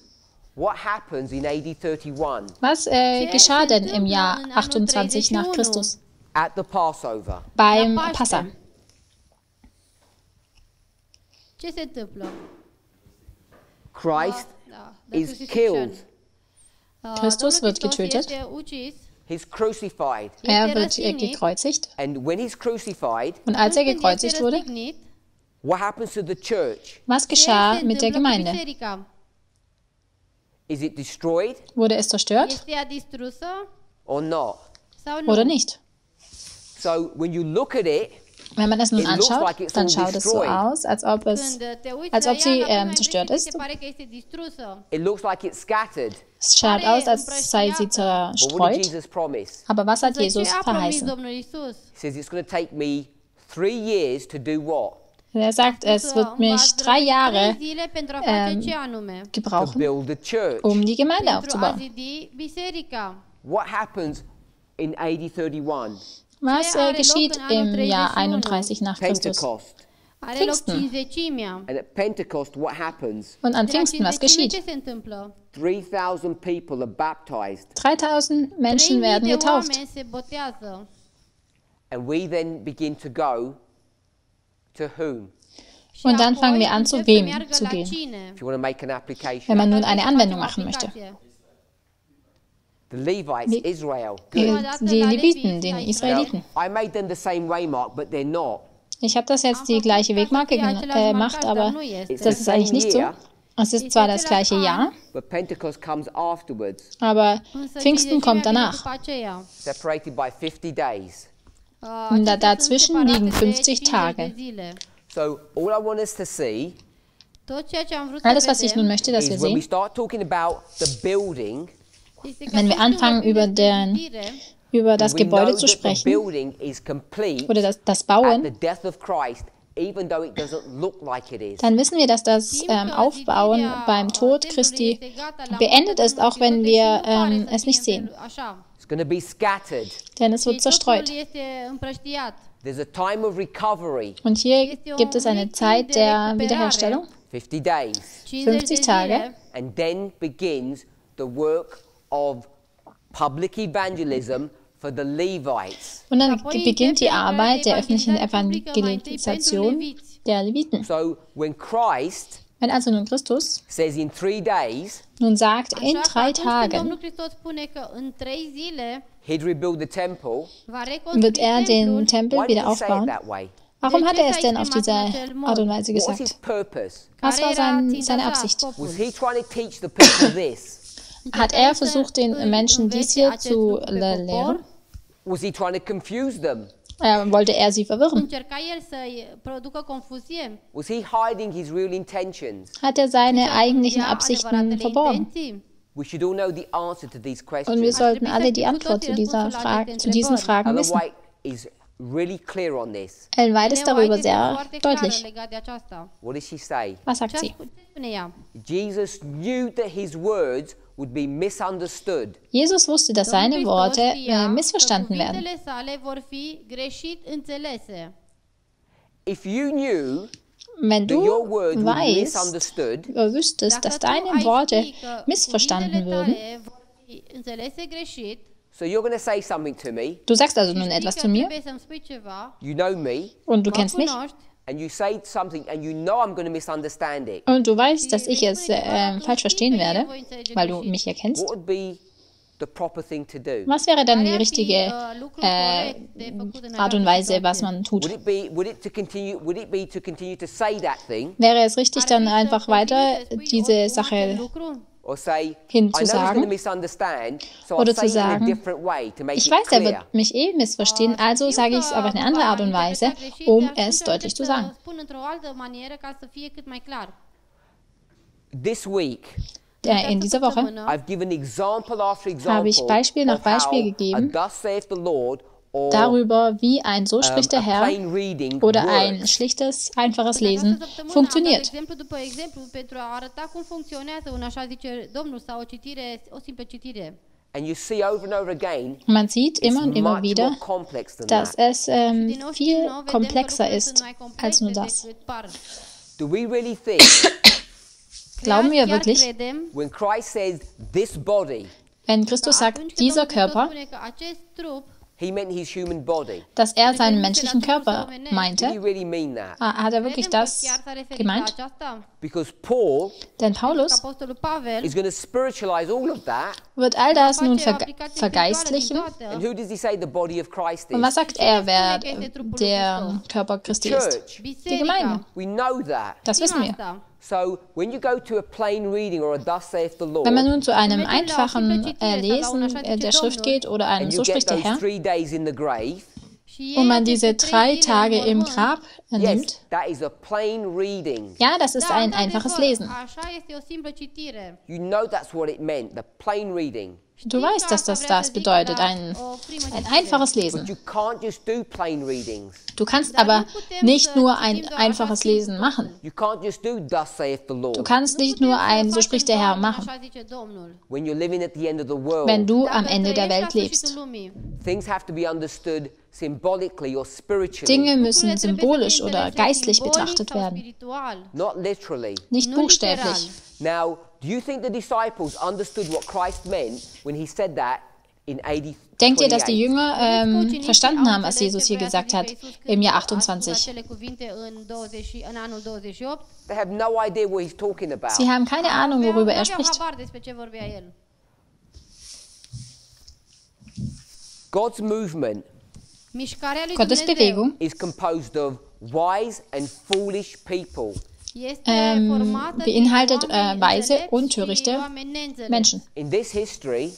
What happens in AD 31 Was Ce geschah se denn im întâmplă Jahr în anul 28 nach 31? Christus? at the Passover? Beim La Paște. Passa. Ce se întâmplă? Christ the is crucifixion. killed. Christus wird getötet. Este ucis, He's crucified. Er este wird răstignit. gekreuzigt. And when he's crucified, Und als er Atunci când gekreuzigt este wurde, răstignit, what happens to the church? was ce geschah se mit der întâmplă cu Gemeinde? biserica? Is it destroyed Wurde es zerstört Este ea distrusă or not? sau nu? oder nicht? So when you look at it, Wenn man es nun It looks anschaut, like it's dann all schaut es so destroyed. aus, als ob Când te uiți als la ob ea, sie la prima zerstört impresie ist. se pare că este distrusă. it looks like it's scattered. Es schaut aus, als sei sie But what did zerstreut. Jesus promise? Aber was hat Însă Jesus ce a promis verheißen? Domnul Iisus? He says it's going to take me 3 years to do what? Er sagt, es wird mich 3 Jahre 3 zile pentru a face ce anume? To gebrauchen, build the church. um die Gemeinde Pentru a aufzubauen. zidi biserica. What happens in AD 31? Was Ce are geschieht loc în anul im Jahr 31 31 nach Christus? Pentecost. Are loc Pfingsten. cinzecimea. And at Pentecost, what happens? Und an De la Pfingsten, was cinzecime geschieht? ce se întâmplă? 3,000 people are baptized. 3000 Menschen 3.000 werden de getauft. oameni se botează. And we then begin to go to whom? Și Und dann apoi fangen wir an, zu încep să wem meargă zu la gehen. cine. If you want to make an application. Wenn man nun Dacă eine să Anwendung facem machen möchte. aplicație. The Levites, Israel. Die, Good. die Leviten, den Israeliten. I made them the same way mark, but they're not. Ich habe das jetzt die gleiche Wegmarke gemacht, aber das ist eigentlich nicht so. Es ist zwar das gleiche Jahr, But Pentecost comes afterwards, aber Însă Pfingsten cinzecimea kommt vine danach. după aceea. separated by 50 days. Und Acestea dazwischen sunt liegen separate de 50 50 Tage. de zile. So all I want us to see Tot ceea ce am vrut Alles, să was ich nun vedem möchte, dass wir is when we sehen, start talking about the building, este că wenn wir atunci când anfangen, vorbim über despre den- zidire, über das we know Gebäude zu that the sprechen building is complete oder das at the Bauen, death of Christ, even though it doesn't look like it is. dann wissen wir, dass das Aufbauen beim Tod Christi beendet ist, auch wenn wir es nicht sehen. It's going to be scattered. Denn es wird zerstreut. Este împrăștiat. There's a time of recovery, Und hier gibt es eine Zeit der Wiederherstellung, 50 days, 50 Tage. and then begins the work of public evangelism for the Levites. Und dann beginnt die Arbeit der öffentlichen Evangelisation der Leviten. So when Christ Wenn also nun Christus says in 3 days nun sagt, in Așa că 3 atunci când Tagen Domnul Hristos spune că în 3 zile he'd rebuild the temple, va reconstrui wird er den templul. Tempel why wieder did he say it aufbauen. that way? Warum hat er es denn auf diese Art und Weise What was his gesagt? purpose? Was war care era seine ținta Absicht? scopul. Was he trying to teach the people this? Hat er versucht, den Menschen dies hier acest zu lucru pe lehren? popor? Was he trying to confuse them? Wollte er sie verwirren? Încerca el să producă confuzie? Was he hiding his real intentions? Hat er seine eigentlichen Ia Absichten adevăratele verborgen? intenții? We should all know the answer to these Und wir questions. sollten alle die Antwort zu diesen Fragen Ellen wissen. White is really clear on this. Ellen White ist darüber este sehr foarte clară deutlich. legat de aceasta. What does she say? Was sagt Ce sie? spune ea? Jesus knew that his words would be misunderstood. Jesus wusste, dass Domnul seine Hristos Worte știa că missverstanden werden. cuvintele sale vor fi greșit înțelese. If you knew Wenn that your du words would be weißt, misunderstood, wüsstest, dass Dacă tu deine ai Worte ști că missverstanden cuvintele würden, tale vor fi înțelese greșit, so you're going to say something to me, du sagst also nun știi etwas că zu mir trebuie să-mi spui ceva, you know me, und du mă kennst mich cunoști, and you say something and you know I'm going to misunderstand it, und du weißt, dass și ich îi es spune ceva, atunci falsch știi verstehen că eu werde, voi înțelege weil du greșit. mich ja kennst. what would be the proper thing to do? Was wäre dann die Care ar fi, richtige lucrul corect de făcut în Art und această Weise, was situație. man tut? Would it be to continue to say that thing, Wäre es richtig, Ar dann fi să einfach continui weiter să spui diese oricum Sache acel lucru? or say I Hin know zu he's going to sagen, misunderstand, so I'll oder say zu it in a sagen, different way to make ich it weiß, er clear. wird mich eh missverstehen, also sage ich es aber auf eine andere Art und Weise, um es deutlich zu sagen. Spun într-o altă manieră ca să fie cât mai clar. This week, In dieser Woche I've given example after habe ich example Beispiel nach of how Beispiel a gegeben thus saith the Lord or darüber, wie ein so spricht der a Herr plain reading oder ein works. schlichtes, einfaches În Lesen această săptămână funktioniert. am dat exemplu după exemplu pentru a arăta cum funcționează un așa zice Domnul sau o simplă citire. And you see over and over again, Man sieht immer und it's immer much wieder, more complex than dass that. es Din nou și din viel nou vedem că komplexer lucrurile ist sunt mai complexe als nur das. decât par. Do we really think Glauben wir Chiar wirklich, credem when Christ says this body wenn Christus că sagt, atunci când dieser Domnul Hristos Körper spune că acest trup He meant his human body. dass er seinen menschlichen Körper Did he meinte. really mean that? Hat er wirklich das gemeint? Because Paul Denn Paulus Apostolul Pavel is going to spiritualize all of that. wird all das nun vergeistlichen. And who does he say the body of Christ Und is? was sagt er, wer der Körper Christi ist? Church. Die Gemeinde. We know that. Das wissen wir. So when you go to a plain reading or a thus saith the Lord, Wenn man nun zu einem einfachen Lesen der Schrift geht oder einem and So you get spricht der those Herr, 3 days in the grave, und man diese 3 Tage im Grab yes, nimmt, that is a plain reading. ja, das ist ein einfaches Lesen. Așa este o simplă citire. You know that's what it meant, the plain reading. Du weißt, dass das bedeutet, ein einfaches But Lesen. you can't just do plain readings. Du kannst aber nicht nur ein einfaches Lesen machen. You can't just do thus saith the Lord. Du kannst nicht nur ein So spricht der Herr machen, Așa zice Domnul. When you're living at the end of the world, wenn du am Dacă Ende der trăiești Welt la sfârșitul lebst. lumii, things have to be understood symbolically or spiritually, Dinge müssen symbolisch oder geistlich betrachtet werden, spiritual, not literally. nicht Nur buchstäblich. Now, do you think the disciples understood what Christ meant when he said that in AD Denkt ihr, dass die 28? Jünger verstanden haben, was Jesus hier gesagt hat im Jahr 28? acele cuvinte în anul 28. They have no idea what he's talking about. Sie haben keine Ahnung, worüber er N-aveau spricht. habar despre ce vorbea el. God's movement Mișcarea lui Gottes Dumnezeu Bewegung is composed of wise and foolish people. este formată din beinhaltet oameni weise înțelepți und și törichte oameni neînțelepți. Menschen. In this history,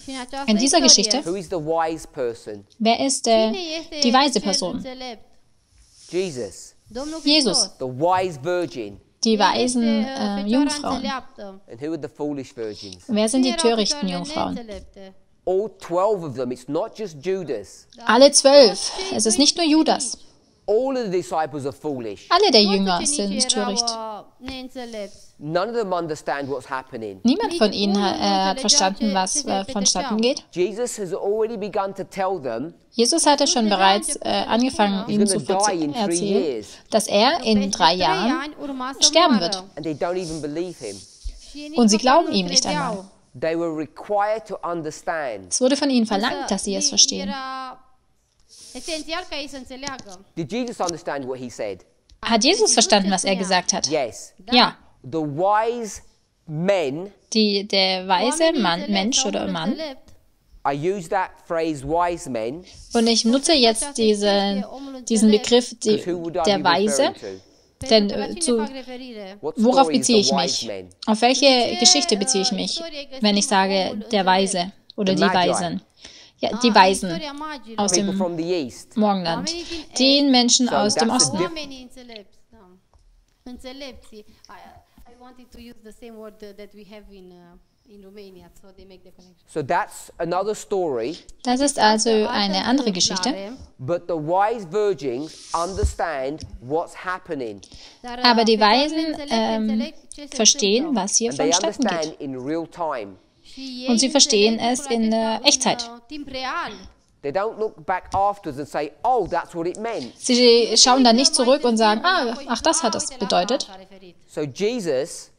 Și în această In dieser istorie, Geschichte, who is the wise person? wer ist cine este die weise cel Person? înțelept? Jesus, Domnul Jesus. Hristos. the wise virgin. Die weisen Fecioara Jungfrauen. înțeleaptă. And who are the foolish virgins? Wer sind die Cine erau törichten fecioarele Jungfrauen? neînțelepte? All 12 of them. It's not just Judas. Alle 12. Es ist nicht nur Judas. All of the disciples are foolish. Alle der Toți Jünger ucenicii sind erau, töricht. neînțelepți. None of them understand what's happening. Niemand von ihnen hat verstanden, was vonstatten geht. Jesus has already begun to tell them Jesus hatte schon bereits angefangen, ihnen zu he's going to die in 3 erzählen, years. dass er in 3 Jahren sterben wird. And they don't even believe him. Und sie glauben ihm nicht einmal. They were required to understand. Es wurde von ihnen verlangt, dass sie es verstehen. Era esențial ca ei să înțeleagă. Did Jesus understand what he said? Hat Jesus verstanden, was er gesagt hat? Yes. Ja. The wise men, Der weise Oamenii Mensch înțelepți sau oder omul Mann, înțelept, I use that phrase wise men, und ich nutze jetzt diesen Begriff because who would I der be Weise, referring to? denn la cine zu, fac referire? What worauf story is beziehe the ich wise mich? men? Auf welche Geschichte beziehe ich mich, wenn ich sage der Weise oder die Weisen? Ja, die Weisen Istoria magilor. aus People dem from the east. Morgenland, den Menschen So aus dem that's a Osten. Oamenii înțelepți, da. Înțelepții. I wanted to use the same word that we have in Romania, so they make the connection. So that's another story, Das ist also eine andere Geschichte. but the wise virgins understand what's happening. Aber die Weisen verstehen, was hier And they vonstatten understand geht. in real time. Und sie verstehen es in Echtzeit. Timp real. They don't look back afterwards and say, oh, that's what it meant. Sie schauen dann nicht zurück und sagen, ach, das hat es bedeutet. So Jesus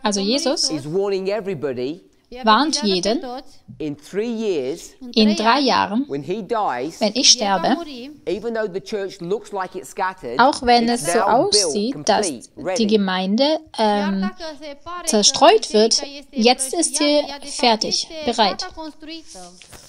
Also Jesus is warning everybody warnt jeden, in 3 years, in 3 Jahren, when he dies, wenn ich sterbe, even though the church looks like it's scattered, auch wenn it's es so now built, aussieht, dass complete, die ready. Gemeinde zerstreut wird, jetzt ist sie fertig, bereit.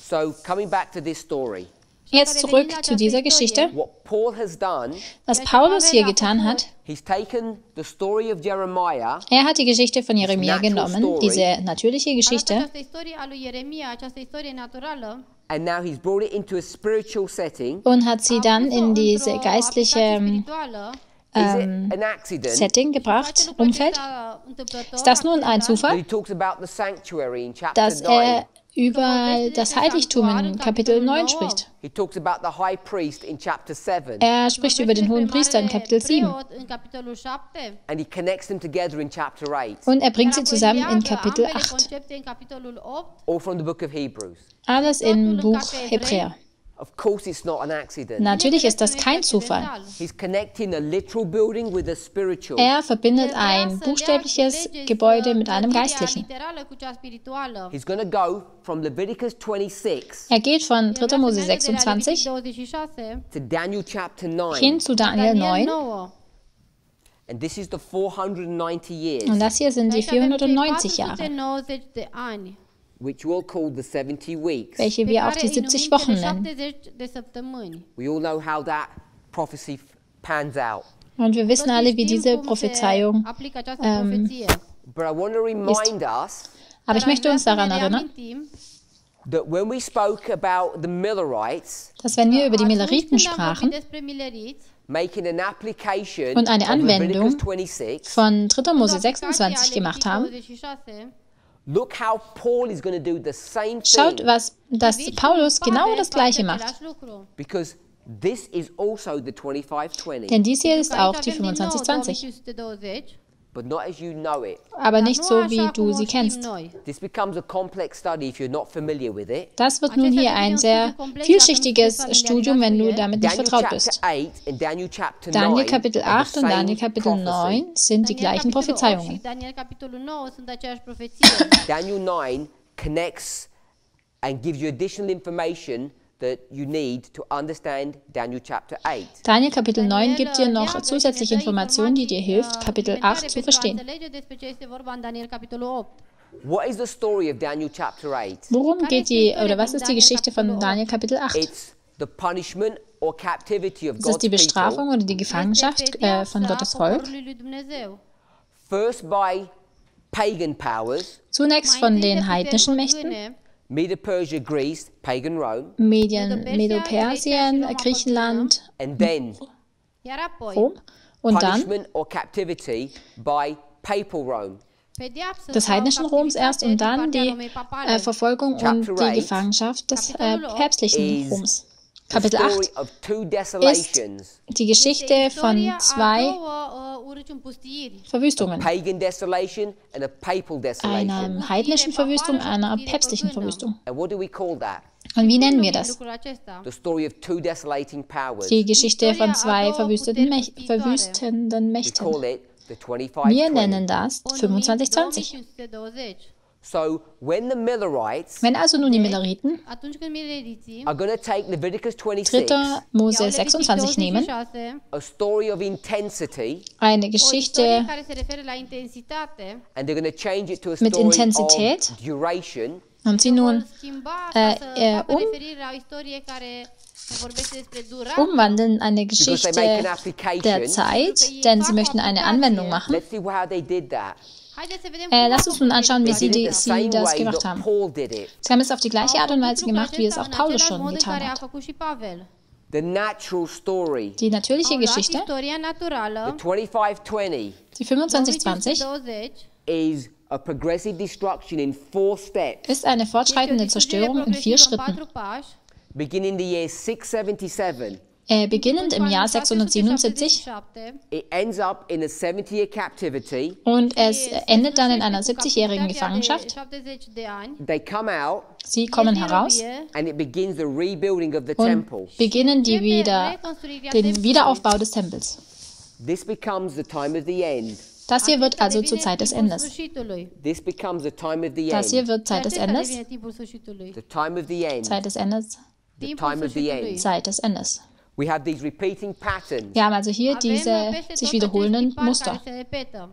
So coming back to this story, Jetzt zurück zu dieser Geschichte. what Paul has done, Was Paulus hier getan hat, he's taken the story of Jeremiah, er hat die Geschichte von Jeremia genommen, diese natürliche Geschichte, Această istorie a lui Ieremia, această istorie naturală, and now he's brought it into a spiritual setting. und hat sie dann in diese într-o geistliche aplicație spirituală. Is it an accident Setting gebracht, Umfeld. Ist das nun ein that Zufall, he talks about the sanctuary in chapter dass 9? er über das Heiligtum in Kapitel 9 spricht? He talks about the high priest in chapter 7, Er spricht über den hohen Priester in Kapitel 7 În capitolul 7. and he connects them together in chapter 8, und er bringt sie zusammen in Leagă Kapitel ambele 8. concepte în capitolul 8. all from the book of Hebrews. Alles im Buch Hebräer. Of course it's not an accident. Natürlich ist das kein Zufall. He's connecting a literal building with a spiritual. Er verbindet ein buchstäbliches Gebäude mit einem geistlichen. He's going to go from Leviticus 26 Er geht von 3. Mose 26 to Daniel chapter 9. hin zu Daniel 9. And this is the 490 years, Und das hier sind die 490 Jahre, which we'll call the 70 weeks. welche wir auch die 70 Wochen nennen. We all know how that prophecy pans out. Und wir wissen alle, wie diese Prophezeiung But I want to remind us Aber ich möchte uns daran erinnern, that when we spoke about the Millerites, dass wenn wir über die Milleriten sprachen making an application und eine of Anwendung Leviticus 26, von 3. Mose 26 gemacht haben, look how Paul is going to do the same schaut, thing. dass Paulus genau das Gleiche macht. Because this is also the 25-20, Denn dies hier ist auch die 25-20, but not as you know it. aber nicht so, wie du sie kennst. This becomes a complex study if you're not familiar with it. Das wird nun hier ein sehr vielschichtiges Studium, wenn du damit nicht Daniel vertraut chapter bist. 8 and Daniel chapter 9 Daniel Kapitel are 8 the und same Daniel Kapitel prophecy. 9 sind die gleichen Prophezeiungen. Daniel 9 connects and gives you additional information that you need to understand Daniel chapter 8. Daniel Kapitel 9 gibt dir noch zusätzliche Informationen, die dir hilft, Kapitel 8 zu verstehen. What is the story of Daniel chapter 8? Was ist die Geschichte von Daniel Kapitel 8? It's the punishment or captivity of Das God's ist die Bestrafung people, oder die Gefangenschaft von Gottes Volk. first by pagan powers, Zunächst von den heidnischen Mächten, Medo-Persia, Greece, pagan Rome, Medo-Persien, Griechenland, and then Rom. Und dann punishment or captivity by papal Rome. des heidnischen Roms erst und dann die Verfolgung und die Gefangenschaft des päpstlichen Roms. Kapitel 8 Story of two desolations, die Geschichte von zwei Verwüstungen. pagan desolation and a papal desolation. Einer heidnischen Verwüstung, einer päpstlichen Verwüstung. And what do we call that? Und wie nennen wir das? The story of two desolating powers. Die Geschichte von zwei verwüstenden We Mächten. call it the Wir 25-20. nennen das 25-20. So when the Millerites Wenn also nun die Milleriten are going to take Leviticus 26, 3. Mose 26 nehmen, a story of intensity, eine Geschichte and they're going to change it to a mit story Intensität, of duration, und sie nun umwandeln in eine Geschichte der Zeit, denn sie möchten eine Anwendung machen. let's see how they did that. Lass uns nun anschauen, wie They did it the sie same das way gemacht that haben. Paul did it. Sie haben es auf die gleiche Art und Weise gemacht, wie es auch Paulus schon getan hat. The natural story, Die natürliche Geschichte, the 25-20, die 25-20, is a progressive destruction in 4 steps, ist eine fortschreitende Zerstörung in 4 Schritten. beginning the year 677. Beginnend im Jahr 677 It ends up in a 70-year captivity. und es endet dann in einer 70-jährigen Gefangenschaft. They come out Sie kommen heraus and it begins the rebuilding of the temple. und beginnen den Wiederaufbau des Tempels. This becomes the time of the end. Das hier wird also zur Zeit des Endes. This becomes the time of the Das end. hier wird Zeit des Endes, The time of the end. Zeit des Endes, The time of the end. Zeit des Endes. We have these repeating patterns. Wir haben also hier diese sich wiederholenden Muster.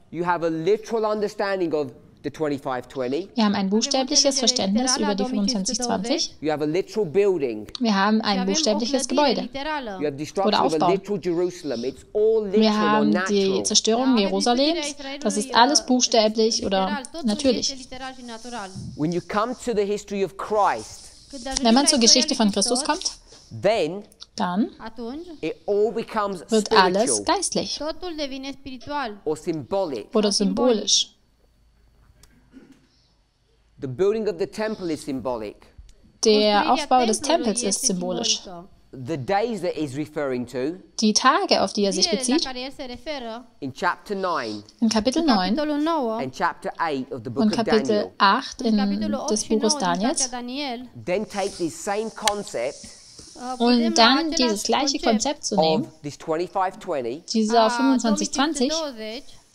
You have a literal understanding of the 25-20. Wir haben ein buchstäbliches Verständnis über die 25-20. You have a literal building. Wir haben ein buchstäbliches Gebäude. You have destruction of a Aufbau. literal Jerusalem. It's all Wir literal or haben die natural. Zerstörung Jerusalems. Das ist alles buchstäblich oder natürlich. When you come to the history of Christ, Wenn man zur Geschichte von Christus kommt, then dann it all becomes wird alles spiritual geistlich or symbolic. oder symbolisch. The building of the temple is symbolic. Der Aufbau des Tempels ist symbolisch. The days that is referring to Die Tage, auf die er sich bezieht, in chapter 9 in Kapitel 9 and chapter 8 of the book und of Kapitel Daniel, 8 des Buches Daniels, then take this same concept Und dann dieses gleiche Konzept zu nehmen, of this 25-20 dieser 25-20,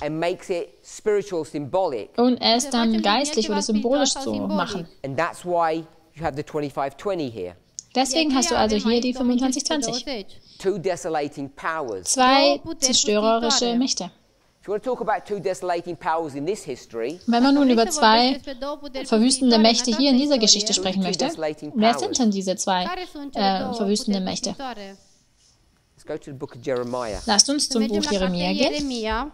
and makes it spiritual, symbolic. und es dann geistlich oder symbolisch zu machen. And that's why you have the 25-20 here. Deswegen hast du also hier die 25-20. Two desolating powers. Zwei zerstörerische Mächte. If you want to talk about two desolating powers in this history, Wenn man nun über zwei verwüstende Mächte hier in dieser Geschichte sprechen möchte, wer sind denn diese zwei verwüstende Mächte? let's go to the book of Jeremiah. Lasst uns zum Buch Jeremia gehen.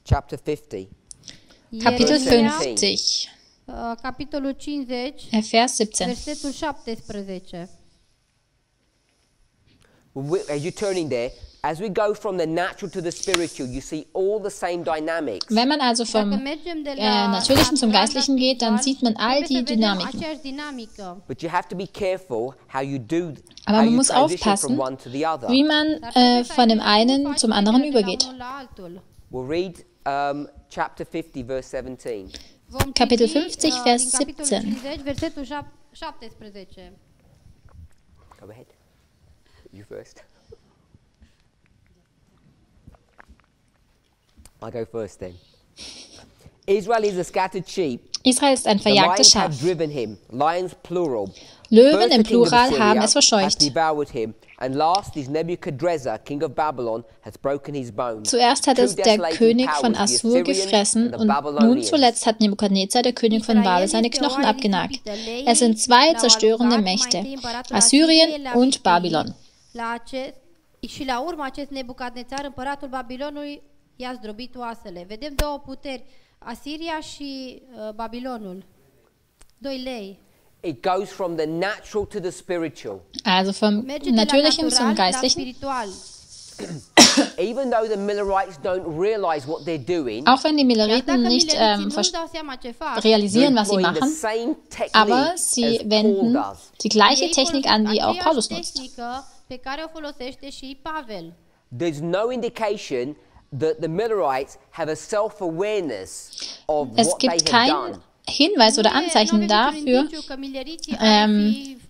Chapter 50. Kapitel 50, Capitolul 50, Vers 17. versetul 17. As you're turning there, as we go from the natural to the spiritual, you see all the same dynamics. Wenn man also vom Natürlichen zum Geistlichen geht, dann sieht man all die Dynamiken. Dinamică. But you have to be careful how you do, Aber how man you muss transition aufpassen, from one to the other. wie man von dem einen zum anderen übergeht. We'll read chapter 50, verse 17. Kapitel 50, Vers Capitolul 17. 50, versetul 17. Go ahead. You first. I'll go first then. Israel is a scattered sheep. Israel ist ein The verjagtes lions have Schaf. driven him. Lions plural. Löwen First im the king of Plural Syria haben es hath verscheucht. devoured him, and last is Nebuchadrezzar, king of Babylon, has broken his bones. Zuerst hat Two es der desolating König powers, von the Assur Assyrians gefressen and the und nun Babylonians. zuletzt hat Nebukadnezar, der König von Babel, seine Knochen abgenagt. Es sind zwei zerstörende Mächte, Assyrien und Babylon. Și la urmă acest Nebucadnețar, împăratul Babilonului, i-a zdrobit oasele. Vedem două puteri, Asiria și Babilonul. Doi lei. It goes from the natural to the spiritual. Also vom Merge de la Natürlichen zum natural la Geistlichen. spiritual. Even though the Millerites don't realize what they're doing, Auch wenn die Iar dacă Mileriten nicht mileriții nu-și dau seama ce fac, realisieren, was sie employing the machen, same aber technique sie as Paul wenden does. die gleiche ei Technik an, die auch folosesc Paulus aceeași nutzt. tehnică pe care o folosește și Pavel. There's no indication that the Millerites have a self-awareness of Es what they gibt have keinen done. Hinweis oder Anzeichen dafür,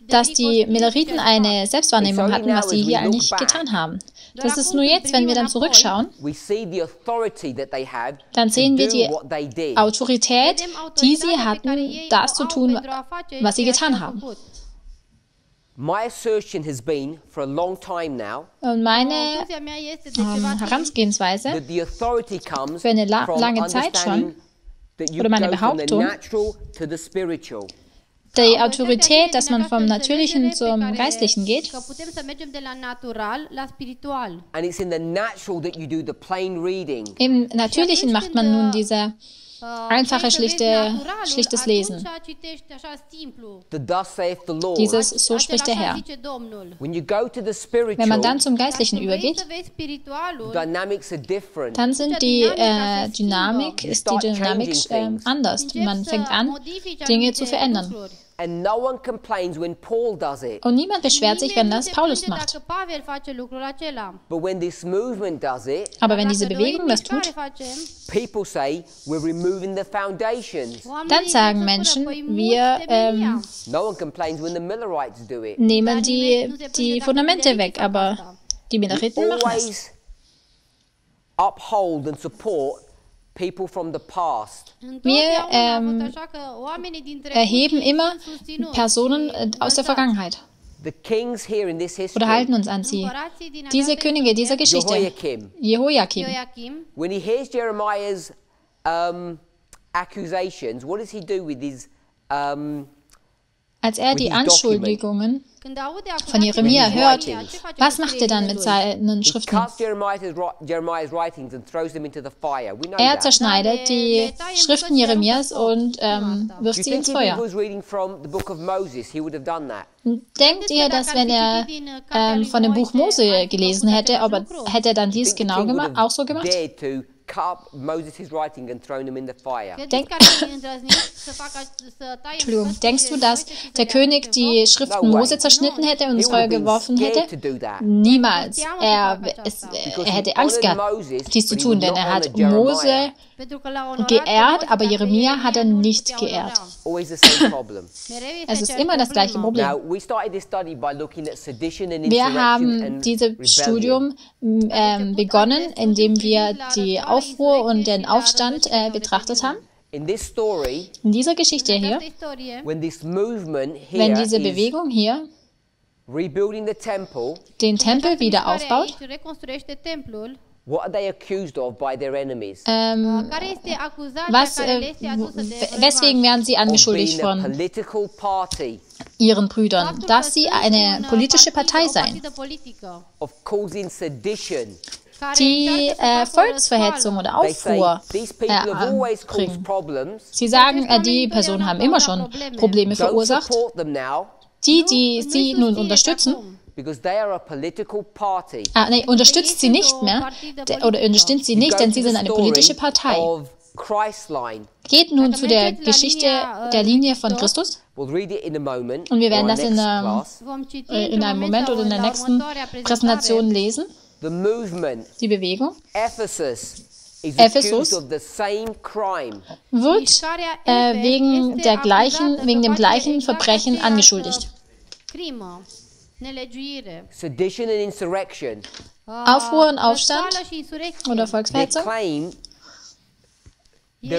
dass die Mileriten eine Selbstwahrnehmung hatten, was sie hier eigentlich getan haben. Das ist nur jetzt, wenn wir dann zurückschauen, We see the authority that they had dann to sehen wir do die what they did. Autorität, die sie hatten, das zu tun, was sie getan haben. My assertion has been for a long time now Und meine Concluzia mea este de ceva timp Herangehensweise that the authority comes für eine from lange Zeit schon, understanding that you oder meine go from the Behauptung, natural to the spiritual. die Autorität, dass man vom Natürlichen zum Geistlichen geht. Că putem să mergem de la natural la spiritual. And it's in the natural that you do the plain reading. Im Natürlichen macht man nun diese einfache, schlichtes Lesen. The thus saith the Lord. Dieses So spricht der Herr. When you go to the spiritual, Wenn man dann zum Geistlichen übergeht, dynamics are different. dann sind die Dynamik anders. Man fängt an, Dinge zu verändern. And no one complains when Paul does it. Und niemand beschwert sich, wenn das Paulus macht. But when this movement does it, Aber wenn diese Bewegung das tut, people say we're removing the foundations. dann sagen Menschen, wir No one complains when the Millerites do it. nehmen die Fundamente weg. Aber die Mileriten machen es. Always uphold and support people from the past. Wir erheben immer Personen aus der Vergangenheit The kings here in this history, oder halten uns an sie. Diese Könige dieser Geschichte, Jehoiakim, Jehoiakim, when he hears Jeremiah's accusations, what does he do with his als er die Anschuldigungen von Jeremia hört, was macht er dann mit seinen Schriften? cuts Jeremiah's writings and throws them into the fire? We know Er that. zerschneidet die Schriften Jeremias und wirft Do sie you ins think if he Feuer. was reading from the book of Moses, he would have done that? Denkt ihr, dass wenn er von dem Buch Mose gelesen hätte, hätte er dann dies genau auch so gemacht? Dared to cut up Moses' writing and thrown them in the fire? Entschuldigung, denkst du, dass der König die Schriften Mose zerschnitten hätte und ins Feuer geworfen hätte? Niemals. Er hätte Angst gehabt, dies zu tun, denn er hat Mose geehrt, aber Jeremia hat er nicht geehrt. Es ist immer das gleiche Problem. Wir haben dieses Studium begonnen, indem wir die Aufruhr und den Aufstand betrachtet haben. In dieser Geschichte hier, wenn diese Bewegung hier den Tempel wieder aufbaut, weswegen werden sie angeschuldigt von ihren Brüdern? Dass sie eine politische Partei seien, die Volksverhetzung oder Aufruhr bringen. Sie sagen, die Personen haben immer schon Probleme verursacht. Die sie nun unterstützen, unterstützt sie nicht mehr, oder unterstützt sie nicht, denn sie sind eine politische Partei. Geht nun zu der Geschichte der Linie von Christus. Und wir werden das in einem Moment oder in der nächsten Präsentation lesen. Die Bewegung. Ephesus wird wegen dem gleichen Verbrechen angeschuldigt. Aufruhr und Aufstand oder Volksverhetzung. Ihnen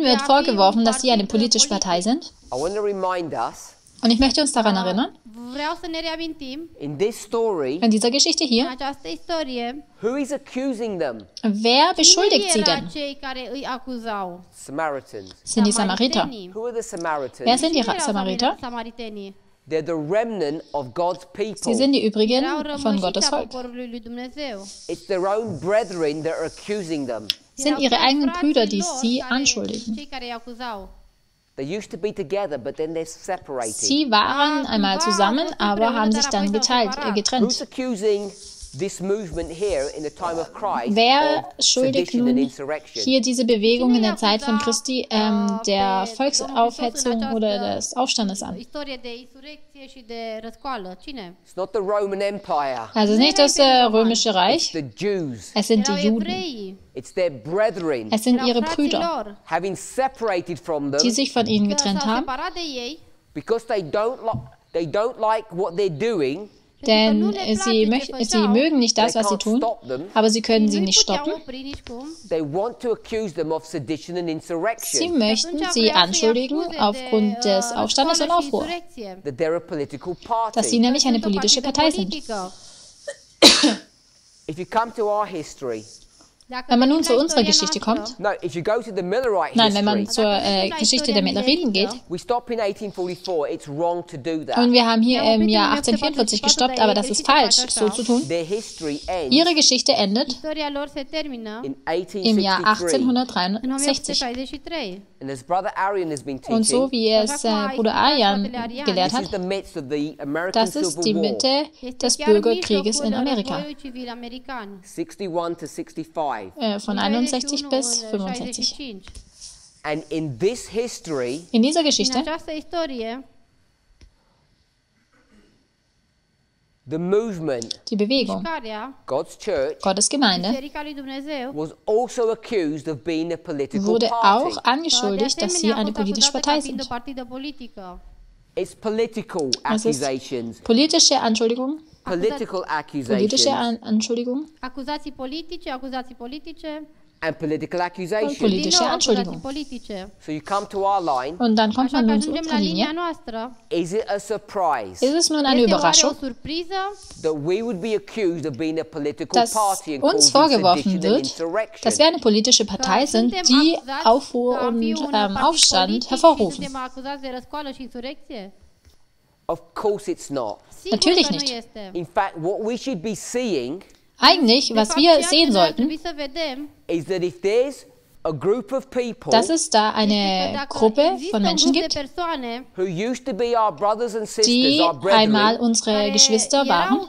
wird vorgeworfen, dass sie eine politische Partei sind. Und ich möchte uns daran erinnern, in dieser Geschichte hier, wer beschuldigt sie denn? Sind die Samariter. Wer sind die Samariter? Sie sind die Übrigen von Gottes Volk. Sind ihre eigenen Brüder, die sie anschuldigen. Sie waren einmal zusammen, aber haben sich dann getrennt. Wer schuldigt nun hier diese Bewegung in der Zeit von Christi der Volksaufhetzung oder des Aufstandes an? Also nicht das römische Reich, es sind die Juden. Es sind ihre Brüder, die sich von ihnen getrennt haben, denn sie mögen nicht das, was sie tun, aber sie können sie nicht stoppen. Sie möchten sie anschuldigen aufgrund des Aufstandes und Aufruhr, dass sie nämlich eine politische Partei sind. Wenn man nun zu unserer Geschichte kommt, nein, wenn man zur Geschichte der Milleriten geht, und wir haben hier im Jahr 1844 gestoppt, aber das ist falsch, so zu tun. Ihre Geschichte endet im Jahr 1863. Und so wie es Bruder Arjan gelehrt hat, das ist die Mitte des Bürgerkrieges in Amerika. Von 61 bis 65. In dieser Geschichte die Bewegung, Gottes Gemeinde, wurde auch angeschuldigt, dass sie eine politische Partei sind. Es ist politische Anschuldigung. Politische Anschuldigung. And political accusation. Politische Anschuldigung. Und dann kommt man nun zu unserer Linie. Ist es nun eine Überraschung, dass uns vorgeworfen wird, dass wir eine politische Partei sind, die Aufruhr und Aufstand hervorrufen? Of course it's not. Natürlich nicht. In fact, what we should be seeing Eigentlich, was wir sehen sollten, is that if there's a group of people dass es da eine Gruppe von Menschen gibt, who used to be our brothers and sisters, die our einmal brethren, unsere Geschwister waren,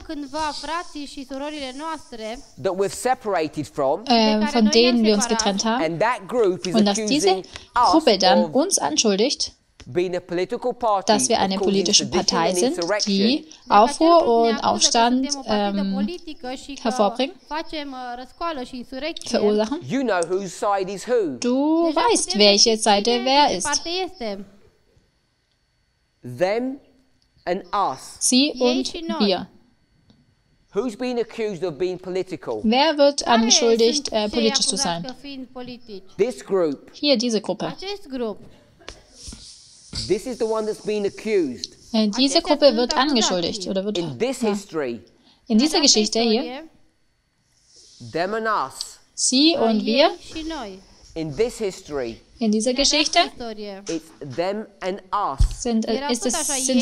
that we've separated from, von denen wir uns getrennt haben, and that group is und dass diese accusing Gruppe us dann of uns anschuldigt, being a political party, dass wir eine of causing politische sedition Partei and sind, insurrection. die Aufruhr und Aufstand hervorbringen, verursachen. You know whose side is who. Du weißt, welche Seite wer ist. Them and us. Sie und wir. Who's been accused of being political? Wer wird angeschuldigt, politisch zu sein? This group. Hier, diese Gruppe. This is the one that's been accused. Diese Gruppe wird angeschuldigt oder wird In this history, in dieser Geschichte hier, them and us. sie und wir. In this history, In dieser Geschichte it's them and us. sind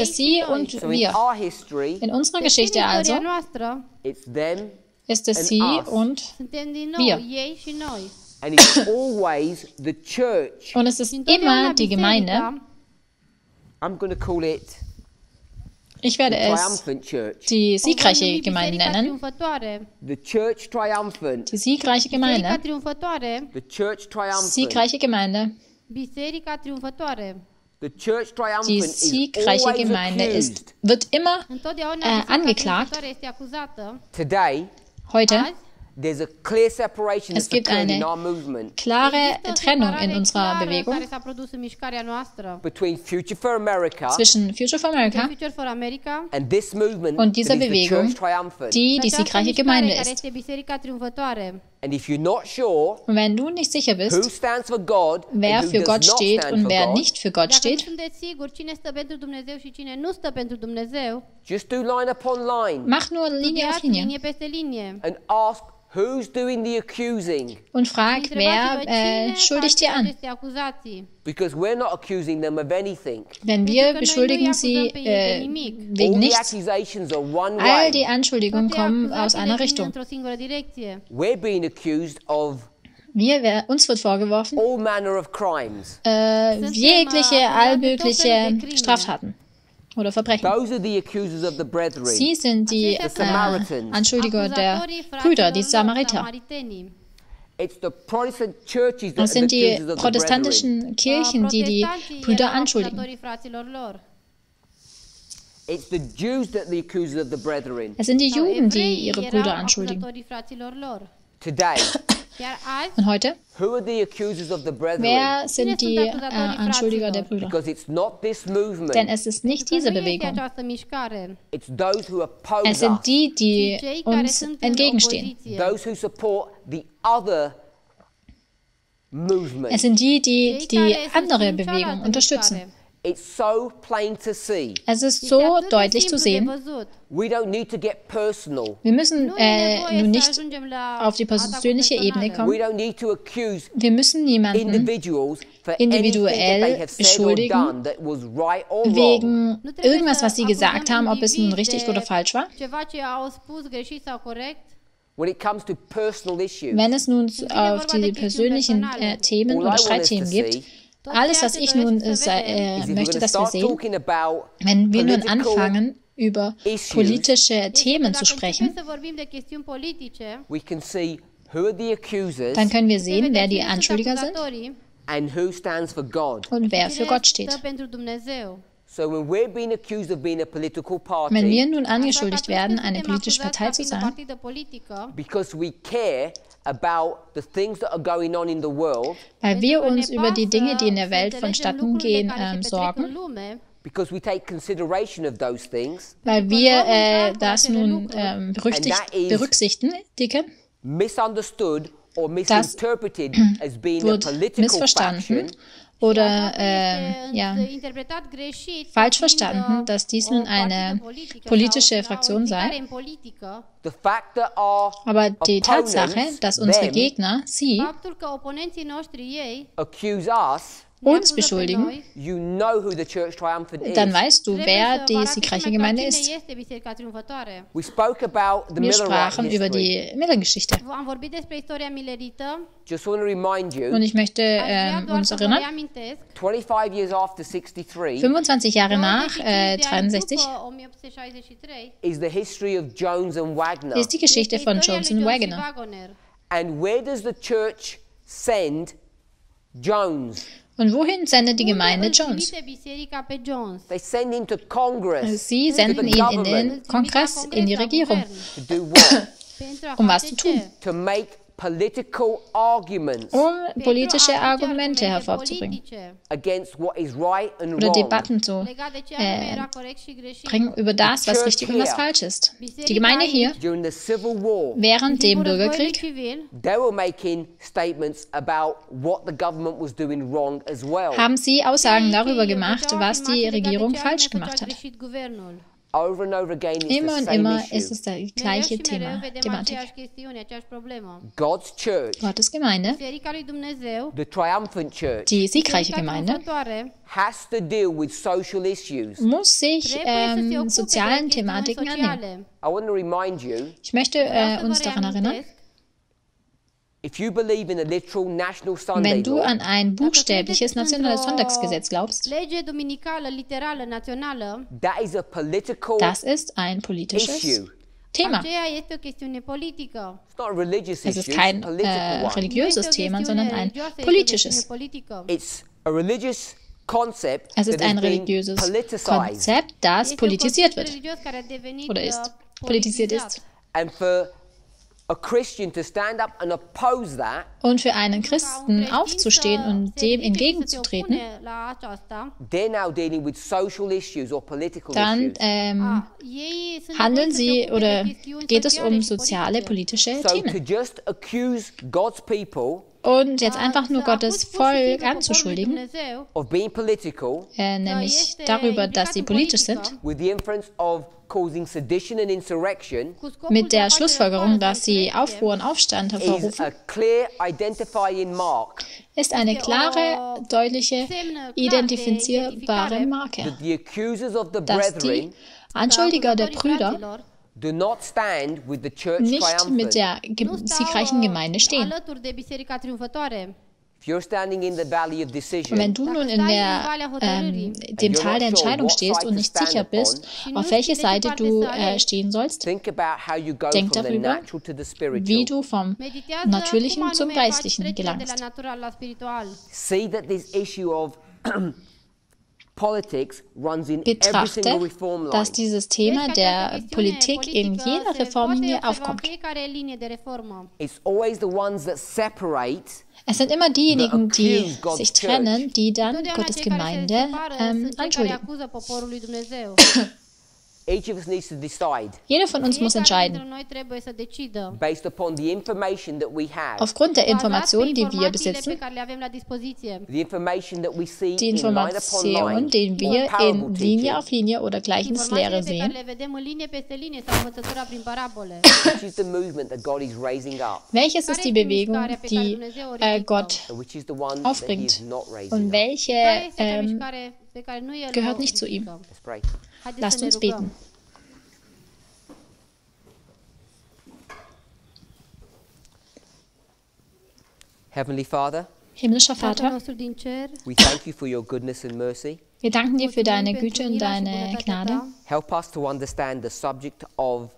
es sie und So in wir. our history, In unserer Geschichte also it's them ist es sie und wir. and it's always the church. Und es ist immer die Gemeinde. I'm going to call it Ich werde the es triumphant church. die siegreiche Gemeinde nennen. The church triumphant. Die siegreiche Gemeinde. The church triumphant. Siegreiche Gemeinde. Biserica triumfătoare. The church triumphant Die is siegreiche always Gemeinde accused. wird immer Întotdeauna biserica angeklagt. triumfătoare este acuzată. Today, Heute. Azi, there's a clear separation Es that's gibt occurred eine in our movement klare există o Trennung separare in unserer clară Bewegung care s-a produs în mișcarea noastră. between Future for America zwischen Future for America Future for America and this movement und dieser that is the Bewegung, church triumphant. die die această siegreiche mișcare Gemeinde care ist. este biserica triumfătoare. And if you're not sure Und wenn du nicht sicher who bist, stands for God wer and who für does Gott not steht stand und for wer God, nicht für Gott Dacă nu steht, sunteți siguri cine stă pentru Dumnezeu și cine nu stă pentru Dumnezeu, just do line upon line mach nur Linie auf studiați Linie linie peste linie. and ask who's doing the accusing, und frag, Întrebați-vă wer cine schuldigt face dir an. aceste acuzații. because we're not accusing them of anything. Denn Pentru wir că noi nu beschuldigen îi sie acuzăm pe ei de nimic. All wegen the nichts. accusations are one All die way. Anschuldigungen Toate kommen aus acuzațiile einer vin Richtung. într-o singură direcție. We're being accused of Uns wird vorgeworfen, all manner of crimes. jegliche, allmögliche Straftaten oder Verbrechen. Those are the accusers of the brethren. Sie sind die Samaritans. Anschuldiger der Acuzatorii Brüder, die fraților lor, Samariter. samaritenii. It's the Protestant churches that Das are sind the die accusers of the brethren. protestantischen Kirchen, die die Protestanții Brüder erau anschuldigen. acuzatorii fraților lor. It's the Jews that are the accusers of the brethren. Es sind die Sau Juden, die evreii ihre erau Brüder anschuldigen. acuzatorii fraților lor. Today, Iar azi, Und heute? who are the accusers of the brethren? Wer sind die Cine sunt acuzatorii Anschuldiger der fraților? Brüder? Because it's not this movement. Denn es ist nicht Pentru diese că nu este Bewegung. această mișcare. It's those who oppose Es sind us. die, die Cei care uns sunt în entgegenstehen. opoziție. Those who support the other movement. Es sind die, die Cei die care andere susțin Bewegung cealaltă unterstützen. mișcare. It's so plain to see. Es ist Este so atât de deutlich zu simplu de sehen. văzut. We don't need to get personal. Wir müssen Nu e nevoie nun să nicht ajungem la auf die atacuri persönliche Ebene personale. kommen. We don't need to accuse Wir müssen niemanden individuals for anything that individuell they have said or beschuldigen done that was right or wrong. wegen Nu trebuie irgendwas, să was sie gesagt acuzăm haben, ob es nun indivizi richtig de oder falsch war. Ceva ce au spus greșit sau corect. When it comes to personal issues, Wenn es nun vorba auf de die chestiuni persönlichen personale. Themen all oder I want us to Streitthemen gibt, see alles, was ich nun is if we're möchte, going to dass wir start sehen, talking about wenn wir nun political anfangen, über issues, politische Themen Dacă zu începem sprechen, să vorbim de chestiuni politice, we can see who are the accusers dann können wir se sehen, vede wer die cine sunt Anschuldiger sind acuzatorii, and who stands for God. und wer für cine Gott stă steht. pentru Dumnezeu. So when we're being accused of being a political Wenn wir party, nun Așa că angeschuldigt atunci werden, când eine suntem politische acuzați Partei ca zu fiind o sein, partidă politică, because we care about the things that are going on in the world, weil wir pentru că uns ne über die pasă Dinge, die in der să Welt înțelegem vonstatten lucrurile gehen, care se petrec sorgen, în lume, because we take consideration of those things, weil wir das nun berücksichtigen, misunderstood or misinterpreted as being a wird political missverstanden faction, oder ja, interpretat greșit, falsch verstanden, dass dies nun eine politische Fraktion sei. the fact that our Aber die Tatsache, opponents, dass unsere them, Gegner, sie, faptul că oponenții noștri ei accuse us uns beschuldigen, you know who the church triumphant is. dann weißt du, wer die siegreiche Gemeinde ist. We spoke about the Wir Millerite sprachen über history. die Millergeschichte. Am vorbit despre istoria milerită. Just want to remind Und you, ich möchte Aș vrea doar uns să vă erinnern, reamintesc 25 years after 63 25 Jahre nach 25 de ani 63 după 1863 is the history of Jones and Wagner. ist die Geschichte von istoria Jones lui und Jones și Wagner. Wagner. And where does the church send Jones? Und wohin sendet die Unde Gemeinde îl Jones? trimite biserica pe Jones? They send him to Congress, Sie to senden the ihn in government, den Kongress, in die la Regierung. guvern. to do what? Pentru a Um was face zu tun? ce? To make political arguments Politische Pentru a aduce Argumente hervorzubringen. politice against what is right and Oder wrong. Debatten zu legat de ce anume era corect și greșit. bringen über das, was richtig und was falsch ist. Die Gemeinde hier, During the Civil War, während dem Timpul războiului Bürgerkrieg, civil, they were making statements about what the government was doing wrong as well. haben sie Aussagen darüber ei gemacht, făceau was die afirmații legate de Regierung ce anume falsch făcea gemacht hat. greșit guvernul. Over and over again, it's Immer the und same immer issue. ist es das Mereu gleiche și mereu Thema, vedem Thematik. aceeași chestiune, aceeași problemă. God's church, Gottes Gemeinde, Biserica lui Dumnezeu, the triumphant church, die siegreiche biserica Gemeinde, triumfătoare, has to deal with social issues. muss sich trebuie să se ocupe sozialen de chestiuni Thematiken annehmen. sociale. I want to remind you, Ich möchte Vreau să vă uns daran erinnern, reamintesc, if you believe in a literal national Sunday wenn du law, an ein buchstäbliches nationales într-o Sonntagsgesetz glaubst, lege duminicală, literală, națională, that is a political das ist ein politisches issue. Thema. aceea este o chestiune politică. It's not a religious Es issue, ist it's kein a political one. religiöses Nu este o Thema, chestiune sondern ein religioasă, este o politisches. chestiune politică. It's a religious concept Es ist that ein has been religiöses politicized. Konzept, das Este un politisiert concept wird religios care a devenit oder ist, politisiert ist. And for a Christian to stand up and oppose that, Und für einen Christen aufzustehen und dem entgegenzutreten, they're now dealing with social issues or political dann issues. handeln sie oder geht es um soziale, politische So to Themen. just accuse God's people Und jetzt einfach nur Gottes Volk anzuschuldigen, of being political nämlich darüber, dass sie politisch sind, with the inference of causing sedition and insurrection mit der Schlussfolgerung, dass sie Aufruhr und Aufstand is hervorrufen, a clear identifying mark ist eine klare, deutliche, identifizierbare Marke, that the accusers of the dass die brethren Anschuldiger der Brüder do not stand with the church nicht mit triumphant. der siegreichen Gemeinde stehen. alături de biserica triumfătoare. If you're standing in the valley of Und decision, wenn du nun in dem Tal der Entscheidung stehst und nicht sicher bist, auf welche Seite du stehen sollst, think about how you go denk from the darüber, natural to the wie spiritual. du vom Meditează Natürlichen cum zum anume faci Geistlichen trecerea de la gelangst. natural la spiritual. See that this issue of politics runs in every Betrachte, single reform line. dass dieses Thema der Politik in jeder Reformlinie Auf aufkommt. fiecare linie de reformă. It's always the ones that separate Es sind immer diejenigen, die accuse God's sich church. trennen, die dann Totdeauna Gottes cei care se Gemeinde separă sunt cei care anschuldigen. acuză poporul lui Dumnezeu. Each of us needs to decide Jeder von uns muss Fiecare entscheiden, dintre noi trebuie să decidă. based upon the information that we have, aufgrund der Bazat pe Informationen, die wir informațiile besitzen, pe care le avem la dispoziție. the information that we see die in line upon Informationen, line, den or wir parable in Linie teaching, auf Linie oder Gleichnislehre Informațiile pe care sehen. le vedem în linie peste linie sau învățătura prin parabole. which is the movement that God is raising up, Welches ist die Bewegung, die Gott and which is the one that He aufbringt? is not raising Und up. welche Care este acea mișcare pe care nu el gehört o nicht zu ihm. ridicăm. Let's pray. Haideți Lasst să ne uns rugăm. beten. Heavenly Father, Himmlischer Tatăl Vater, nostru din cer, we thank you for your goodness and mercy. wir danken dir für mulțumim deine pentru Güte und mila și deine bunătatea Gnade. ta. Help us to understand the subject of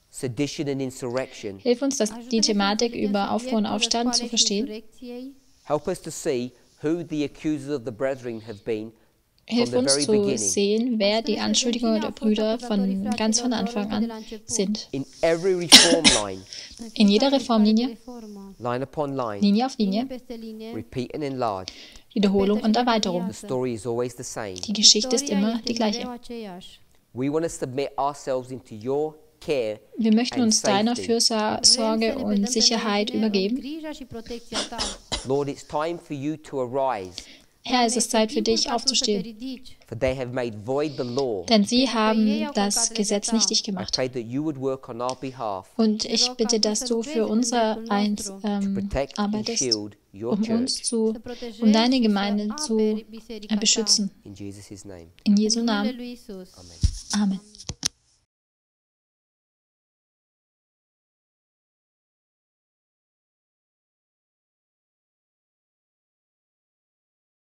sedition and insurrection. Hilf uns, die Ajută-ne să Thematik înțelegem über Aufruhr und subiectul Aufstand zu răscoalei și verstehen. insurecției. Help us to see who the accusers of the brethren have been from Hilf the uns very zu beginning. sehen, wer die Anschuldigungen der Brüder von ganz von Anfang an sind. In every reform line, In jeder Reformlinie, Reformă. line upon line, Linie auf Linie Linie, peste linie. repeat and enlarge. Wiederholung und Erweiterung. The story is always the same. Die Geschichte ist Istoria immer este die gleiche. mereu aceeași. We want to submit ourselves into your care Wir möchten and uns deiner safety. Fürsorge Vrem să ne und predăm pe Sicherheit noi înșine în übergeben. grija și protecția ta. Lord, it's time for you to arise Herr, es ist Zeit für dich, aufzustehen. For they have made void the law. Denn sie haben das Gesetz nichtig I gemacht. pray that you would work on our behalf Und ich bitte, dass du für unser Eins to protect and arbeitest, shield your church. um deine Gemeinde zu beschützen. In Jesus' name. In Jesu Namen. Lui Isus. Amen. Amen.